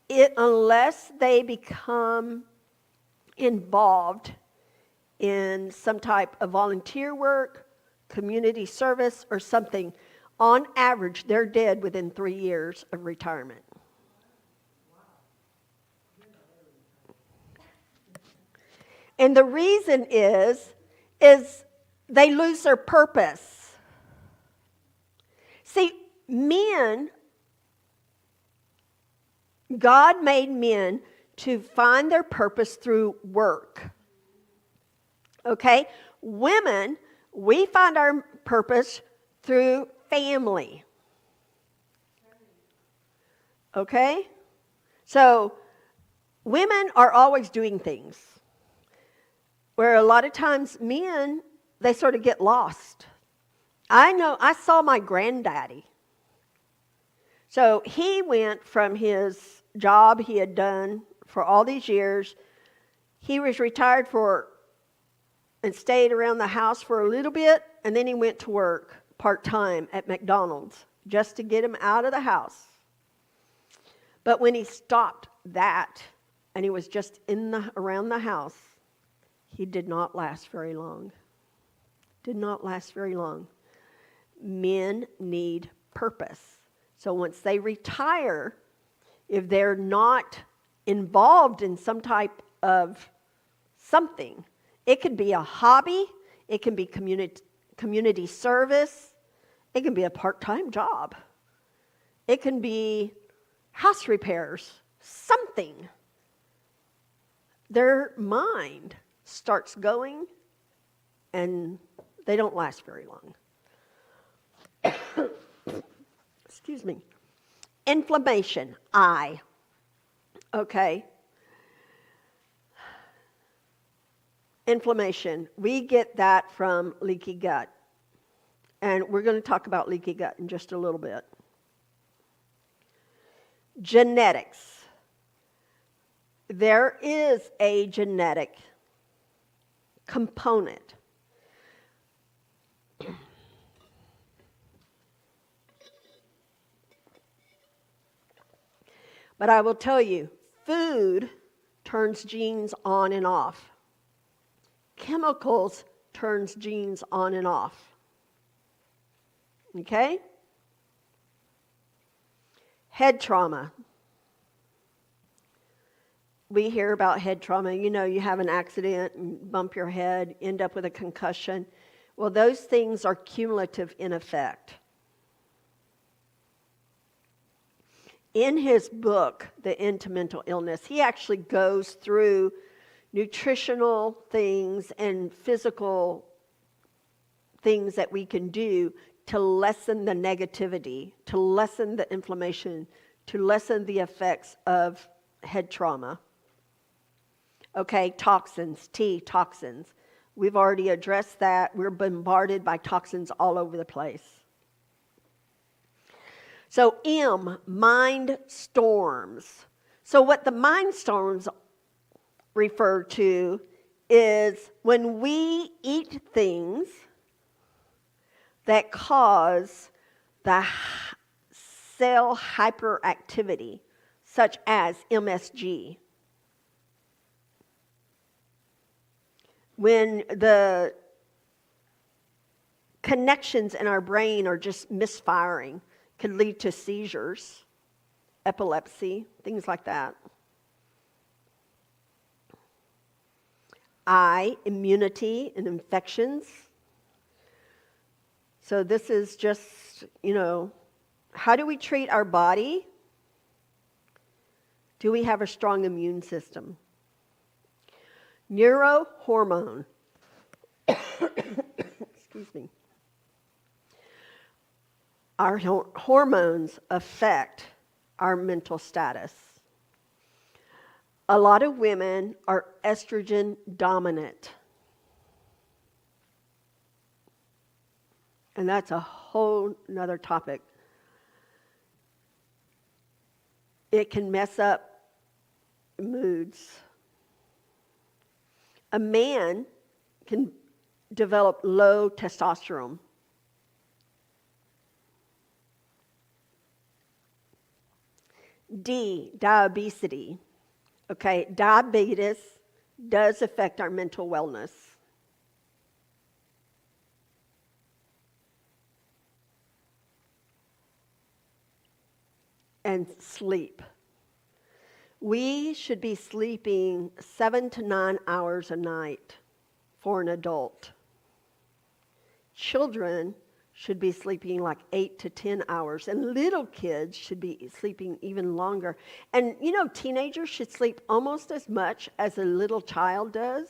unless they become involved in some type of volunteer work, community service, or something, on average, they're dead within 3 years of retirement. And the reason is they lose their purpose. See, men, God made men to find their purpose through work. Okay? Women, we find our purpose through family. Okay? So, women are always doing things. Where a lot of times men, they sort of get lost. I saw my granddaddy. So he went from his job he had done for all these years. He was retired and stayed around the house for a little bit, and then he went to work part-time at McDonald's just to get him out of the house. But when he stopped that, and he was just around the house, he did not last very long. Did not last very long. Men need purpose. So once they retire, if they're not involved in some type of something, it could be a hobby, it can be community service, it can be a part-time job, it can be house repairs, something. Their mind starts going, and they don't last very long. Excuse me. Inflammation, I. Okay. Inflammation, we get that from leaky gut. And we're going to talk about leaky gut in just a little bit. Genetics. There is a genetic component. But I will tell you, food turns genes on and off. Chemicals turns genes on and off. Okay? Head trauma. We hear about head trauma. You know, you have an accident and bump your head, end up with a concussion. Well, those things are cumulative in effect. In his book, The End to Mental Illness, he actually goes through nutritional things and physical things that we can do to lessen the negativity, to lessen the inflammation, to lessen the effects of head trauma. Okay, toxins, toxins. We've already addressed that. We're bombarded by toxins all over the place. So mind storms. So what the mind storms refer to is when we eat things that cause the cell hyperactivity, such as MSG. When the connections in our brain are just misfiring, could lead to seizures, epilepsy, things like that. Immunity and infections. So this is just, how do we treat our body? Do we have a strong immune system? Neurohormone. Excuse me. Our hormones affect our mental status. A lot of women are estrogen dominant. And that's a whole nother topic. It can mess up moods. A man can develop low testosterone. Diabetes. Okay, diabetes does affect our mental wellness. And sleep. We should be sleeping 7 to 9 hours a night for an adult. Children should be sleeping like 8 to 10 hours, and little kids should be sleeping even longer. And you know, teenagers should sleep almost as much as a little child does,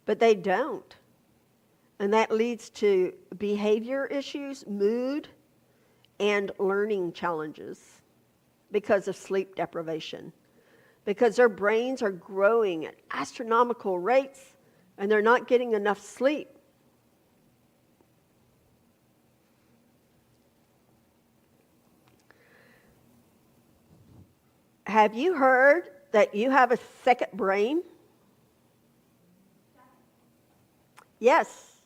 but they don't. And that leads to behavior issues, mood, and learning challenges because of sleep deprivation. Because their brains are growing at astronomical rates and they're not getting enough sleep. Have you heard that you have a second brain? Yes,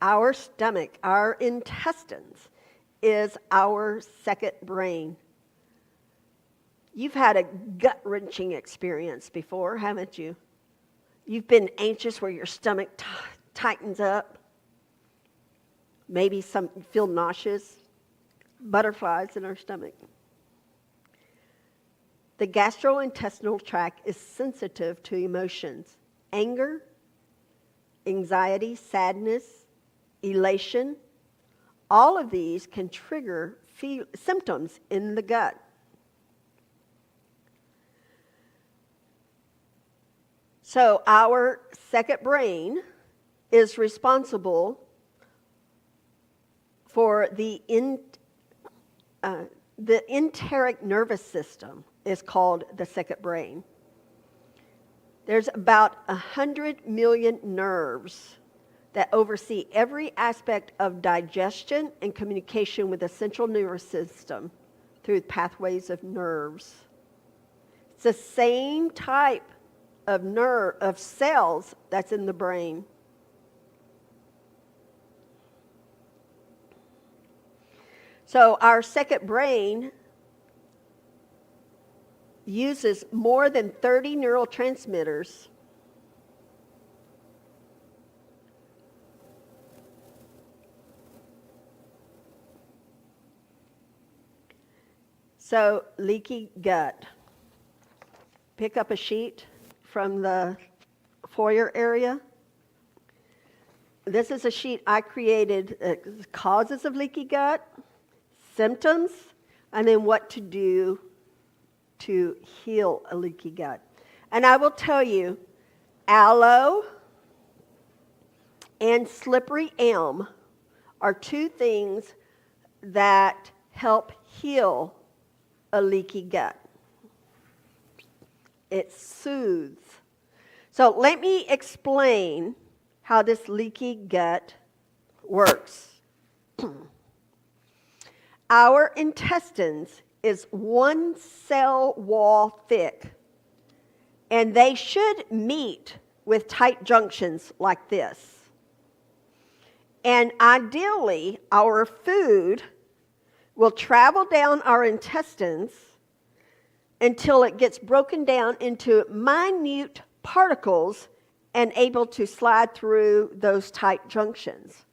our stomach, our intestines is our second brain. You've had a gut-wrenching experience before, haven't you? You've been anxious where your stomach tightens up. Maybe some feel nauseous, butterflies in our stomach. The gastrointestinal tract is sensitive to emotions, anger, anxiety, sadness, elation. All of these can trigger symptoms in the gut. So our second brain is responsible for the enteric nervous system is called the second brain. There's about 100 million nerves that oversee every aspect of digestion and communication with the central nervous system through pathways of nerves. It's the same type of cells that's in the brain. So our second brain uses more than 30 neurotransmitters So leaky gut. Pick up a sheet from the foyer area. This is a sheet I created, causes of leaky gut, symptoms, and then what to do to heal a leaky gut. And I will tell you, aloe and slippery elm are two things that help heal a leaky gut. It soothes. So let me explain how this leaky gut works. Our intestines is one cell wall thick, and they should meet with tight junctions like this. And ideally, our food will travel down our intestines until it gets broken down into minute particles and able to slide through those tight junctions.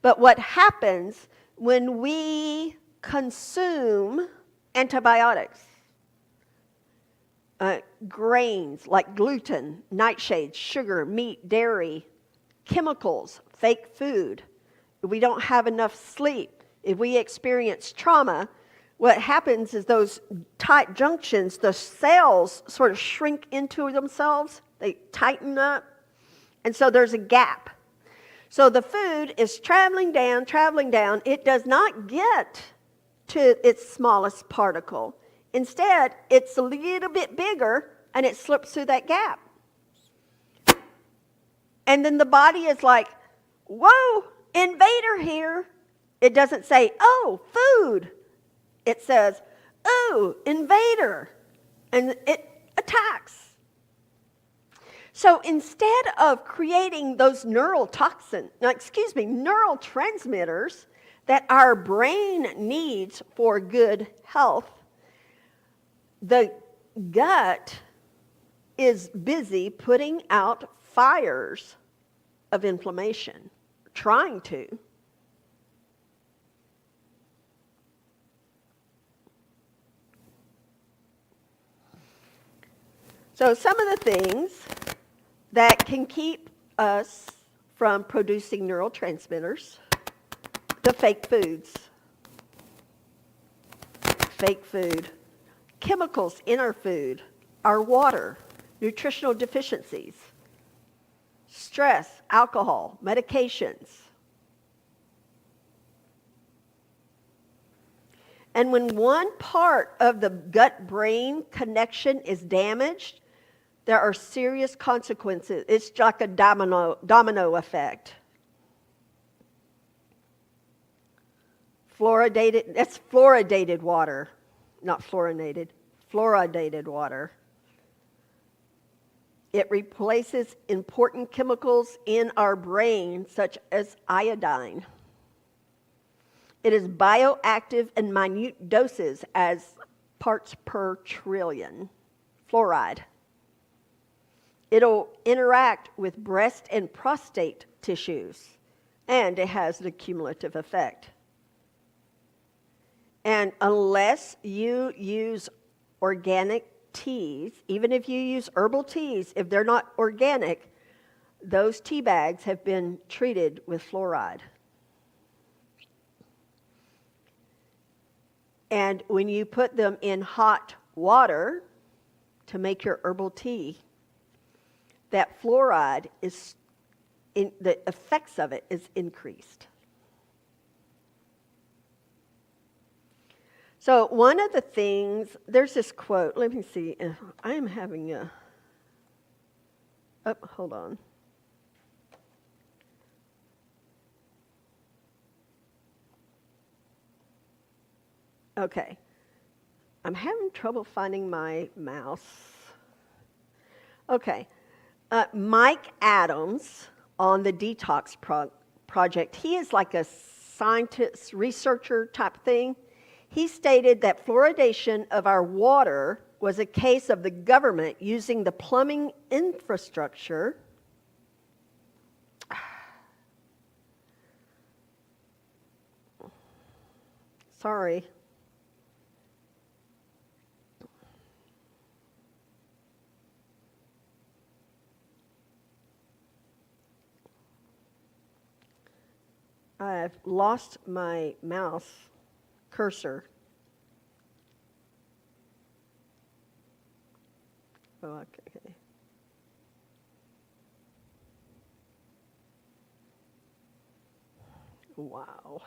But what happens when we consume antibiotics, grains like gluten, nightshades, sugar, meat, dairy, chemicals, fake food, if we don't have enough sleep, if we experience trauma, what happens is those tight junctions, the cells sort of shrink into themselves. They tighten up. And so there's a gap. So the food is traveling down. It does not get to its smallest particle. Instead, it's a little bit bigger, and it slips through that gap. And then the body is like, whoa, invader here. It doesn't say, oh, food. It says, oh, invader. And it attacks. So instead of creating those neural transmitters that our brain needs for good health, the gut is busy putting out fires of inflammation, trying to. So some of the things that can keep us from producing neurotransmitters, the fake foods. Fake food. Chemicals in our food, our water, nutritional deficiencies, stress, alcohol, medications. And when one part of the gut-brain connection is damaged, there are serious consequences. It's like a domino effect. That's fluoridated water, not fluorinated, fluoridated water. It replaces important chemicals in our brain, such as iodine. It is bioactive in minute doses as parts per trillion. Fluoride. It'll interact with breast and prostate tissues, and it has the cumulative effect. And unless you use organic teas, even if you use herbal teas, if they're not organic, those tea bags have been treated with fluoride. And when you put them in hot water to make your herbal tea, that fluoride the effects of it is increased. So one of the things, there's this quote, let me see, I am having hold on. Okay, I'm having trouble finding my mouse. Okay, Mike Adams on the Detox Project, he is like a scientist, researcher type thing. He stated that fluoridation of our water was a case of the government using the plumbing infrastructure sorry. I've lost my mouse cursor. Oh, okay. Wow.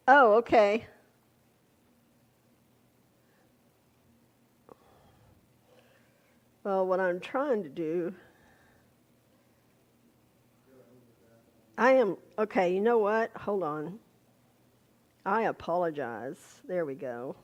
Oh, okay. Well, what I'm trying to do, okay, you know what? Hold on. I apologize. There we go.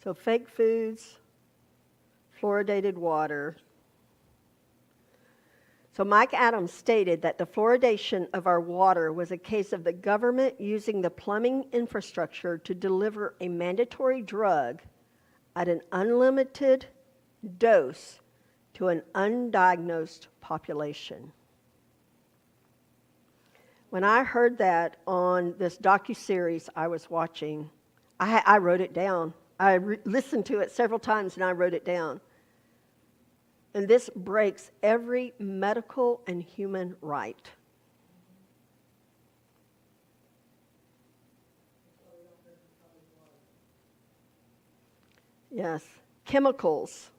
So fake foods, fluoridated water. So Mike Adams stated that the fluoridation of our water was a case of the government using the plumbing infrastructure to deliver a mandatory drug at an unlimited dose to an undiagnosed population. When I heard that on this docuseries I was watching, I wrote it down. I listened to it several times and I wrote it down. And this breaks every medical and human right. Yes, chemicals.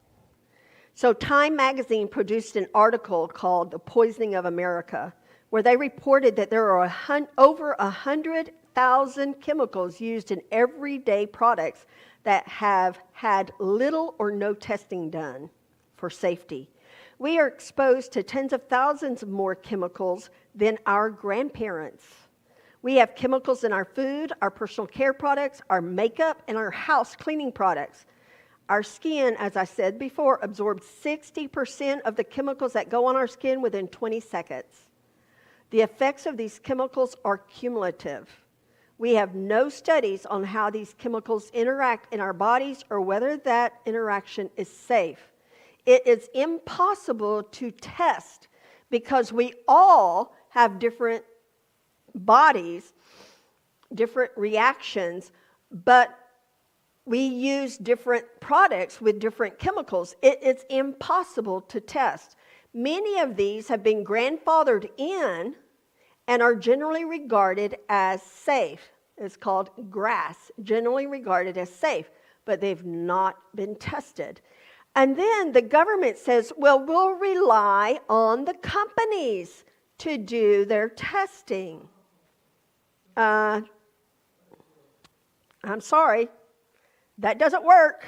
So Time magazine produced an article called The Poisoning of America, where they reported that there are over 100,000 chemicals used in everyday products that have had little or no testing done for safety. We are exposed to tens of thousands of more chemicals than our grandparents. We have chemicals in our food, our personal care products, our makeup, and our house cleaning products. Our skin, as I said before, absorbs 60% of the chemicals that go on our skin within 20 seconds. The effects of these chemicals are cumulative. We have no studies on how these chemicals interact in our bodies or whether that interaction is safe. It is impossible to test because we all have different bodies, different reactions, but we use different products with different chemicals. It's impossible to test. Many of these have been grandfathered in and are generally regarded as safe. It's called GRAS, generally regarded as safe, but they've not been tested. And then the government says, well, we'll rely on the companies to do their testing. I'm sorry, that doesn't work.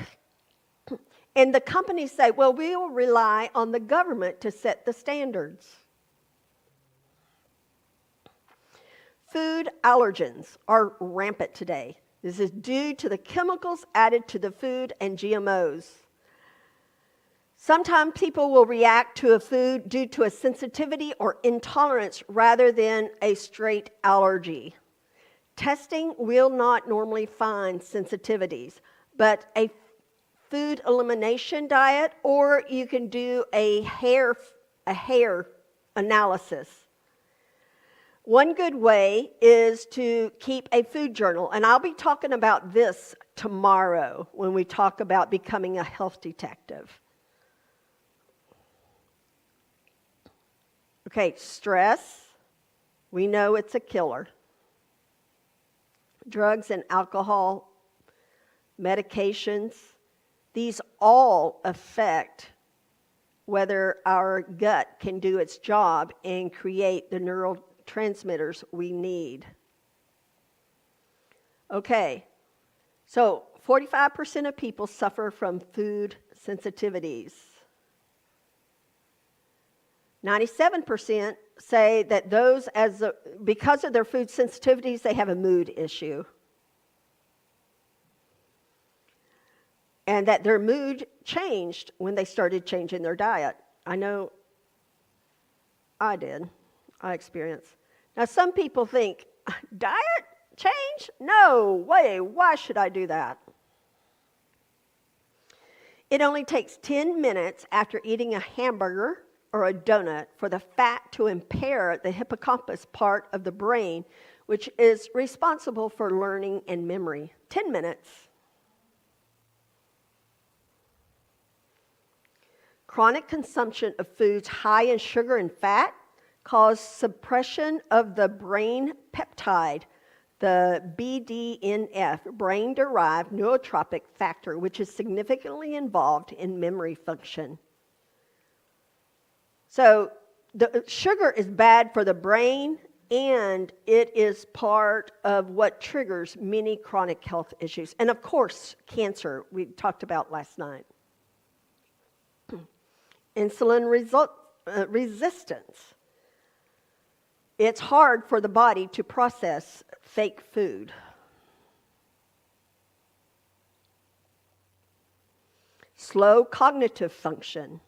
And the companies say, well, we will rely on the government to set the standards. Food allergens are rampant today. This is due to the chemicals added to the food and GMOs. Sometimes people will react to a food due to a sensitivity or intolerance rather than a straight allergy. Testing will not normally find sensitivities, but a food elimination diet, or you can do a hair analysis. One good way is to keep a food journal, and I'll be talking about this tomorrow when we talk about becoming a health detective. Okay, stress, we know it's a killer. Drugs and alcohol, medications, these all affect whether our gut can do its job and create the neurotransmitters we need. Okay, so 45% of people suffer from food sensitivities. 97% say that because of their food sensitivities, they have a mood issue. And that their mood changed when they started changing their diet. I know I did. I experienced. Now, some people think, diet change? No way. Why should I do that? It only takes 10 minutes after eating a hamburger or a donut for the fat to impair the hippocampus part of the brain, which is responsible for learning and memory. 10 minutes. Chronic consumption of foods high in sugar and fat cause suppression of the brain peptide, the BDNF, brain-derived neurotrophic factor, which is significantly involved in memory function. So the sugar is bad for the brain, and it is part of what triggers many chronic health issues. And of course, cancer, we talked about last night. Insulin resistance. It's hard for the body to process fake food. slow cognitive function.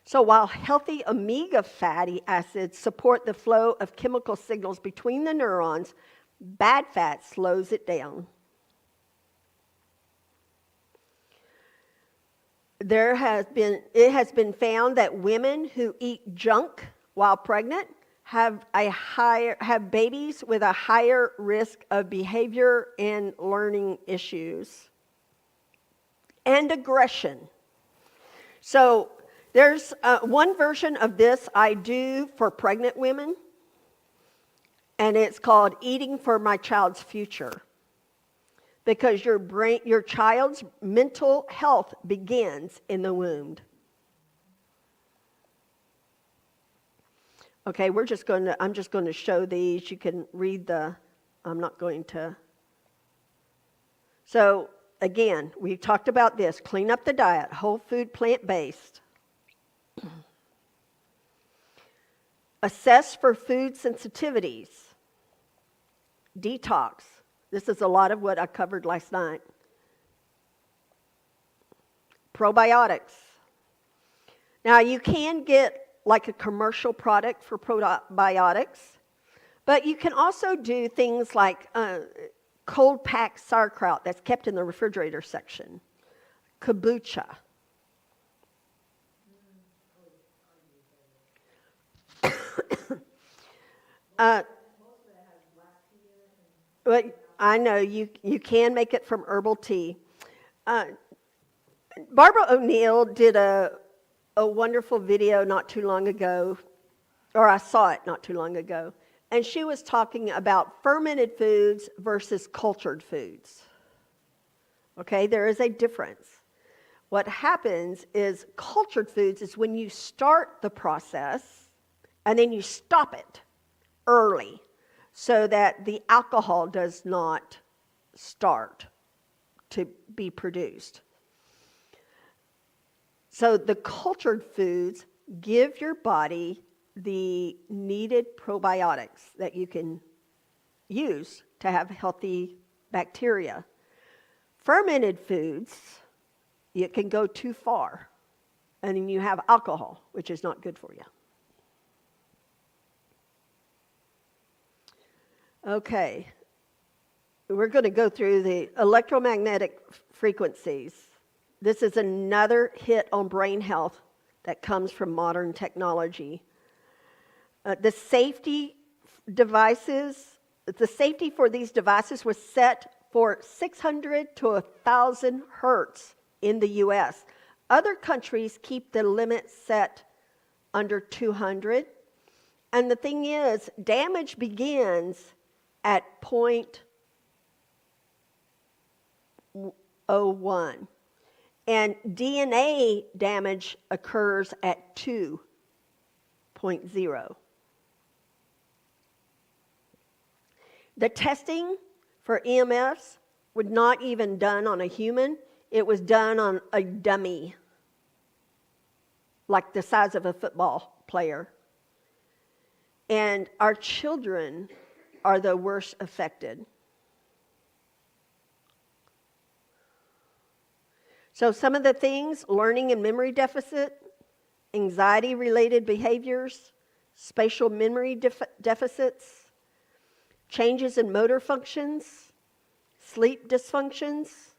So while healthy omega fatty acids support the flow of chemical signals between the neurons, bad fat slows it down. It has been found that women who eat junk while pregnant have babies with a higher risk of behavior and learning issues and aggression. So there's one version of this I do for pregnant women, and it's called Eating for My Child's Future. Because your child's mental health begins in the womb. Okay, I'm just going to show these. You can read I'm not going to. So again, we talked about this. Clean up the diet, whole food, plant-based. Assess for food sensitivities. Detox. This is a lot of what I covered last night. Probiotics. Now, you can get like a commercial product for probiotics, but you can also do things like cold packed sauerkraut that's kept in the refrigerator section, kombucha. But I know you can make it from herbal tea. Barbara O'Neill did a wonderful video not too long ago, or I saw it not too long ago, and she was talking about fermented foods versus cultured foods. Okay, there is a difference. What happens is cultured foods is when you start the process and then you stop it early so that the alcohol does not start to be produced. So the cultured foods give your body the needed probiotics that you can use to have healthy bacteria. Fermented foods, it can go too far, and then you have alcohol, which is not good for you. Okay, we're going to go through the electromagnetic frequencies. This is another hit on brain health that comes from modern technology. The safety for these devices was set for 600 to 1,000 hertz in the U.S. Other countries keep the limit set under 200. And the thing is, damage begins at 0.01. And DNA damage occurs at 2.0. The testing for EMFs was not even done on a human. It was done on a dummy, like the size of a football player. And our children are the worst affected. So some of the things: learning and memory deficit, anxiety-related behaviors, spatial memory deficits, changes in motor functions, sleep dysfunctions,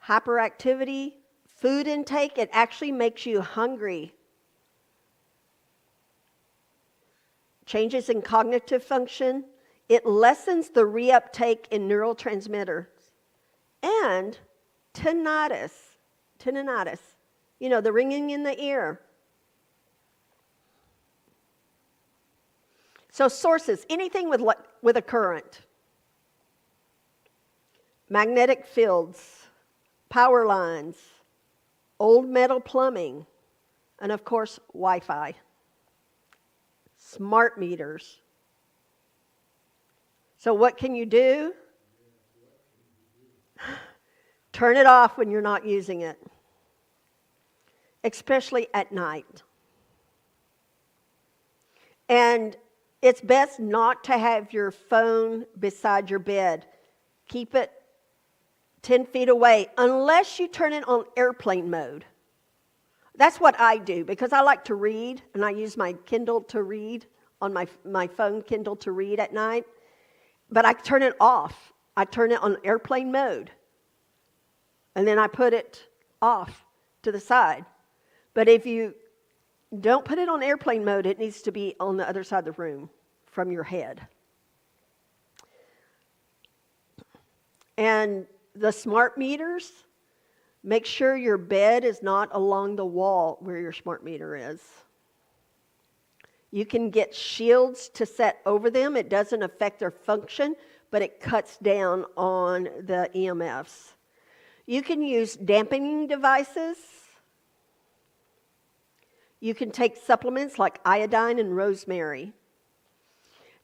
hyperactivity, food intake. It actually makes you hungry. Changes in cognitive function. It lessens the reuptake in neurotransmitters. And tinnitus, you know, the ringing in the ear. So sources, anything with a current. Magnetic fields, power lines, old metal plumbing, and of course, Wi-Fi. Smart meters. So what can you do? Turn it off when you're not using it, especially at night. And it's best not to have your phone beside your bed. Keep it 10 feet away, unless you turn it on airplane mode. That's what I do because I like to read, and I use my Kindle to read on my phone Kindle to read at night. But I turn it off. I turn it on airplane mode. And then I put it off to the side. But if you don't put it on airplane mode, it needs to be on the other side of the room from your head. And the smart meters, make sure your bed is not along the wall where your smart meter is. You can get shields to set over them. It doesn't affect their function, but it cuts down on the EMFs. You can use dampening devices. You can take supplements like iodine and rosemary.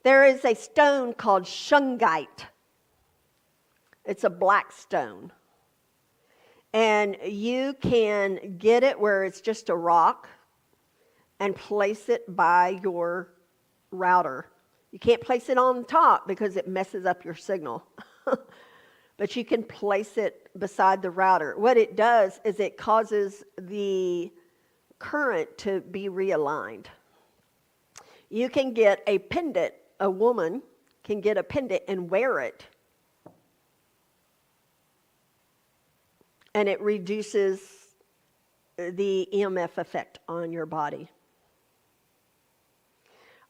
There is a stone called shungite. It's a black stone. And you can get it where it's just a rock and place it by your router. You can't place it on top because it messes up your signal. But you can place it beside the router. What it does is it causes the current to be realigned. You can get a pendant. A woman can get a pendant and wear it. And it reduces the EMF effect on your body.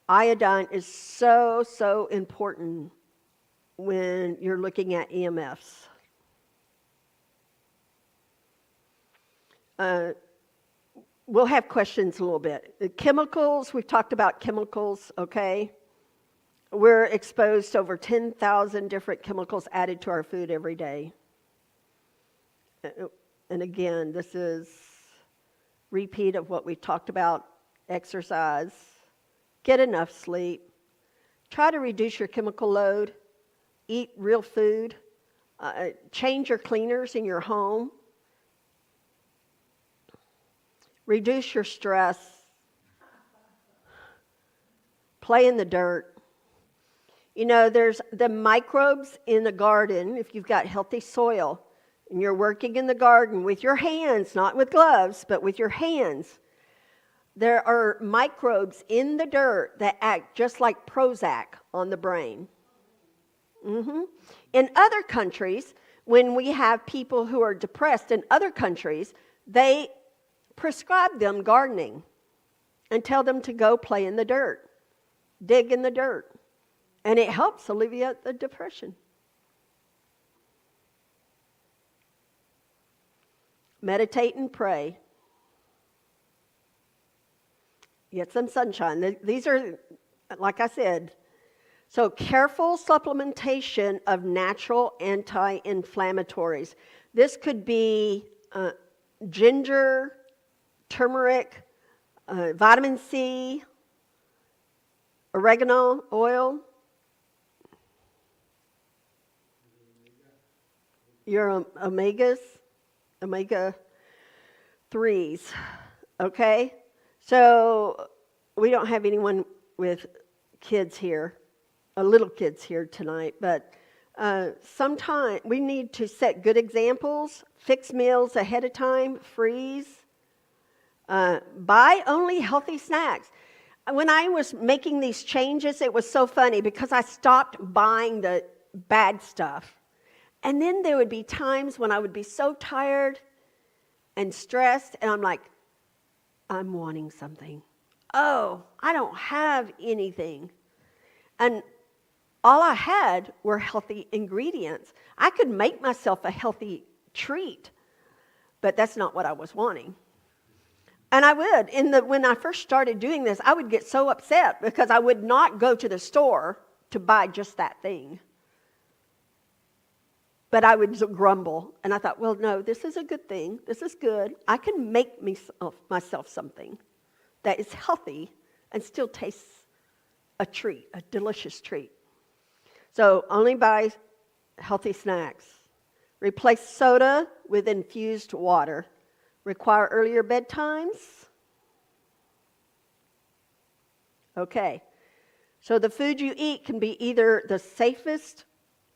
Iodine is so, so important when you're looking at EMFs. We'll have questions a little bit. The chemicals, we've talked about chemicals, okay? We're exposed to over 10,000 different chemicals added to our food every day. And again, this is repeat of what we talked about. Exercise, get enough sleep, try to reduce your chemical load, eat real food, change your cleaners in your home, reduce your stress, play in the dirt. You know, there's the microbes in the garden. If you've got healthy soil and you're working in the garden with your hands, not with gloves, but with your hands, there are microbes in the dirt that act just like Prozac on the brain. In other countries, when we have people who are depressed in other countries, they prescribe them gardening and tell them to go play in the dirt, dig in the dirt. And it helps alleviate the depression. Meditate and pray. Get some sunshine. These are, like I said, so careful supplementation of natural anti-inflammatories. This could be ginger, turmeric, vitamin C, oregano oil. Your omega 3s, okay? So we don't have anyone with kids here, little kids here tonight, but sometime we need to set good examples, fix meals ahead of time, freeze, buy only healthy snacks. When I was making these changes, it was so funny because I stopped buying the bad stuff. And then there would be times when I would be so tired and stressed, and I'm like, I'm wanting something. Oh, I don't have anything. And all I had were healthy ingredients. I could make myself a healthy treat, but that's not what I was wanting. And I would. When I first started doing this, I would get so upset because I would not go to the store to buy just that thing. But I would grumble, and I thought, well, no, this is a good thing. This is good. I can make myself something that is healthy and still tastes a treat, a delicious treat. So only buy healthy snacks. Replace soda with infused water. Require earlier bedtimes. Okay. So the food you eat can be either the safest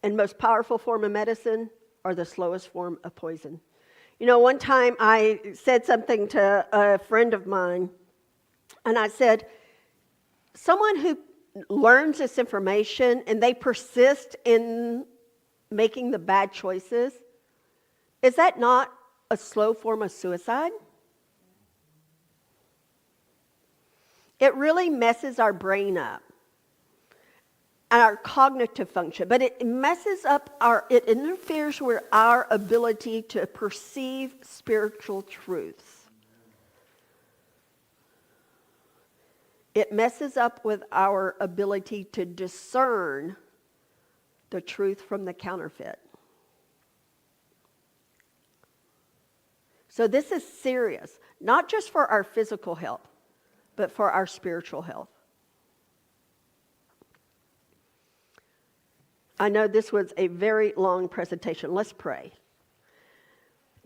and most powerful form of medicine, are the slowest form of poison. You know, one time I said something to a friend of mine, and I said, someone who learns this information and they persist in making the bad choices, is that not a slow form of suicide? It really messes our brain up and our cognitive function, but it messes up it interferes with our ability to perceive spiritual truths. It messes up with our ability to discern the truth from the counterfeit. So this is serious, not just for our physical health, but for our spiritual health. I know this was a very long presentation. Let's pray.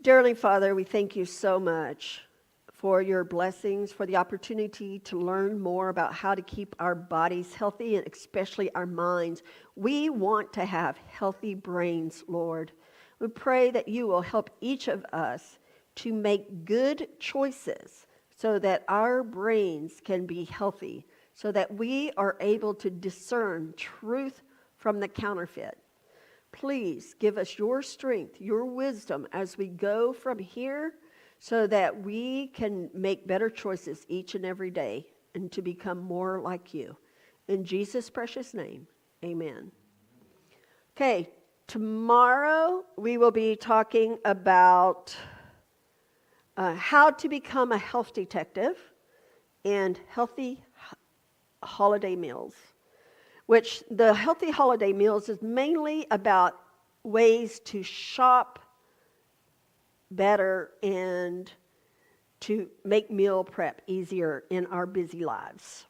Dear Heavenly Father, we thank you so much for your blessings, for the opportunity to learn more about how to keep our bodies healthy and especially our minds. We want to have healthy brains, Lord. We pray that you will help each of us to make good choices so that our brains can be healthy, so that we are able to discern truth from the counterfeit. Please give us your strength, your wisdom as we go from here so that we can make better choices each and every day and to become more like you. In Jesus' precious name, amen. Okay, tomorrow we will be talking about how to become a health detective and healthy holiday meals, which the healthy holiday meals is mainly about ways to shop better and to make meal prep easier in our busy lives.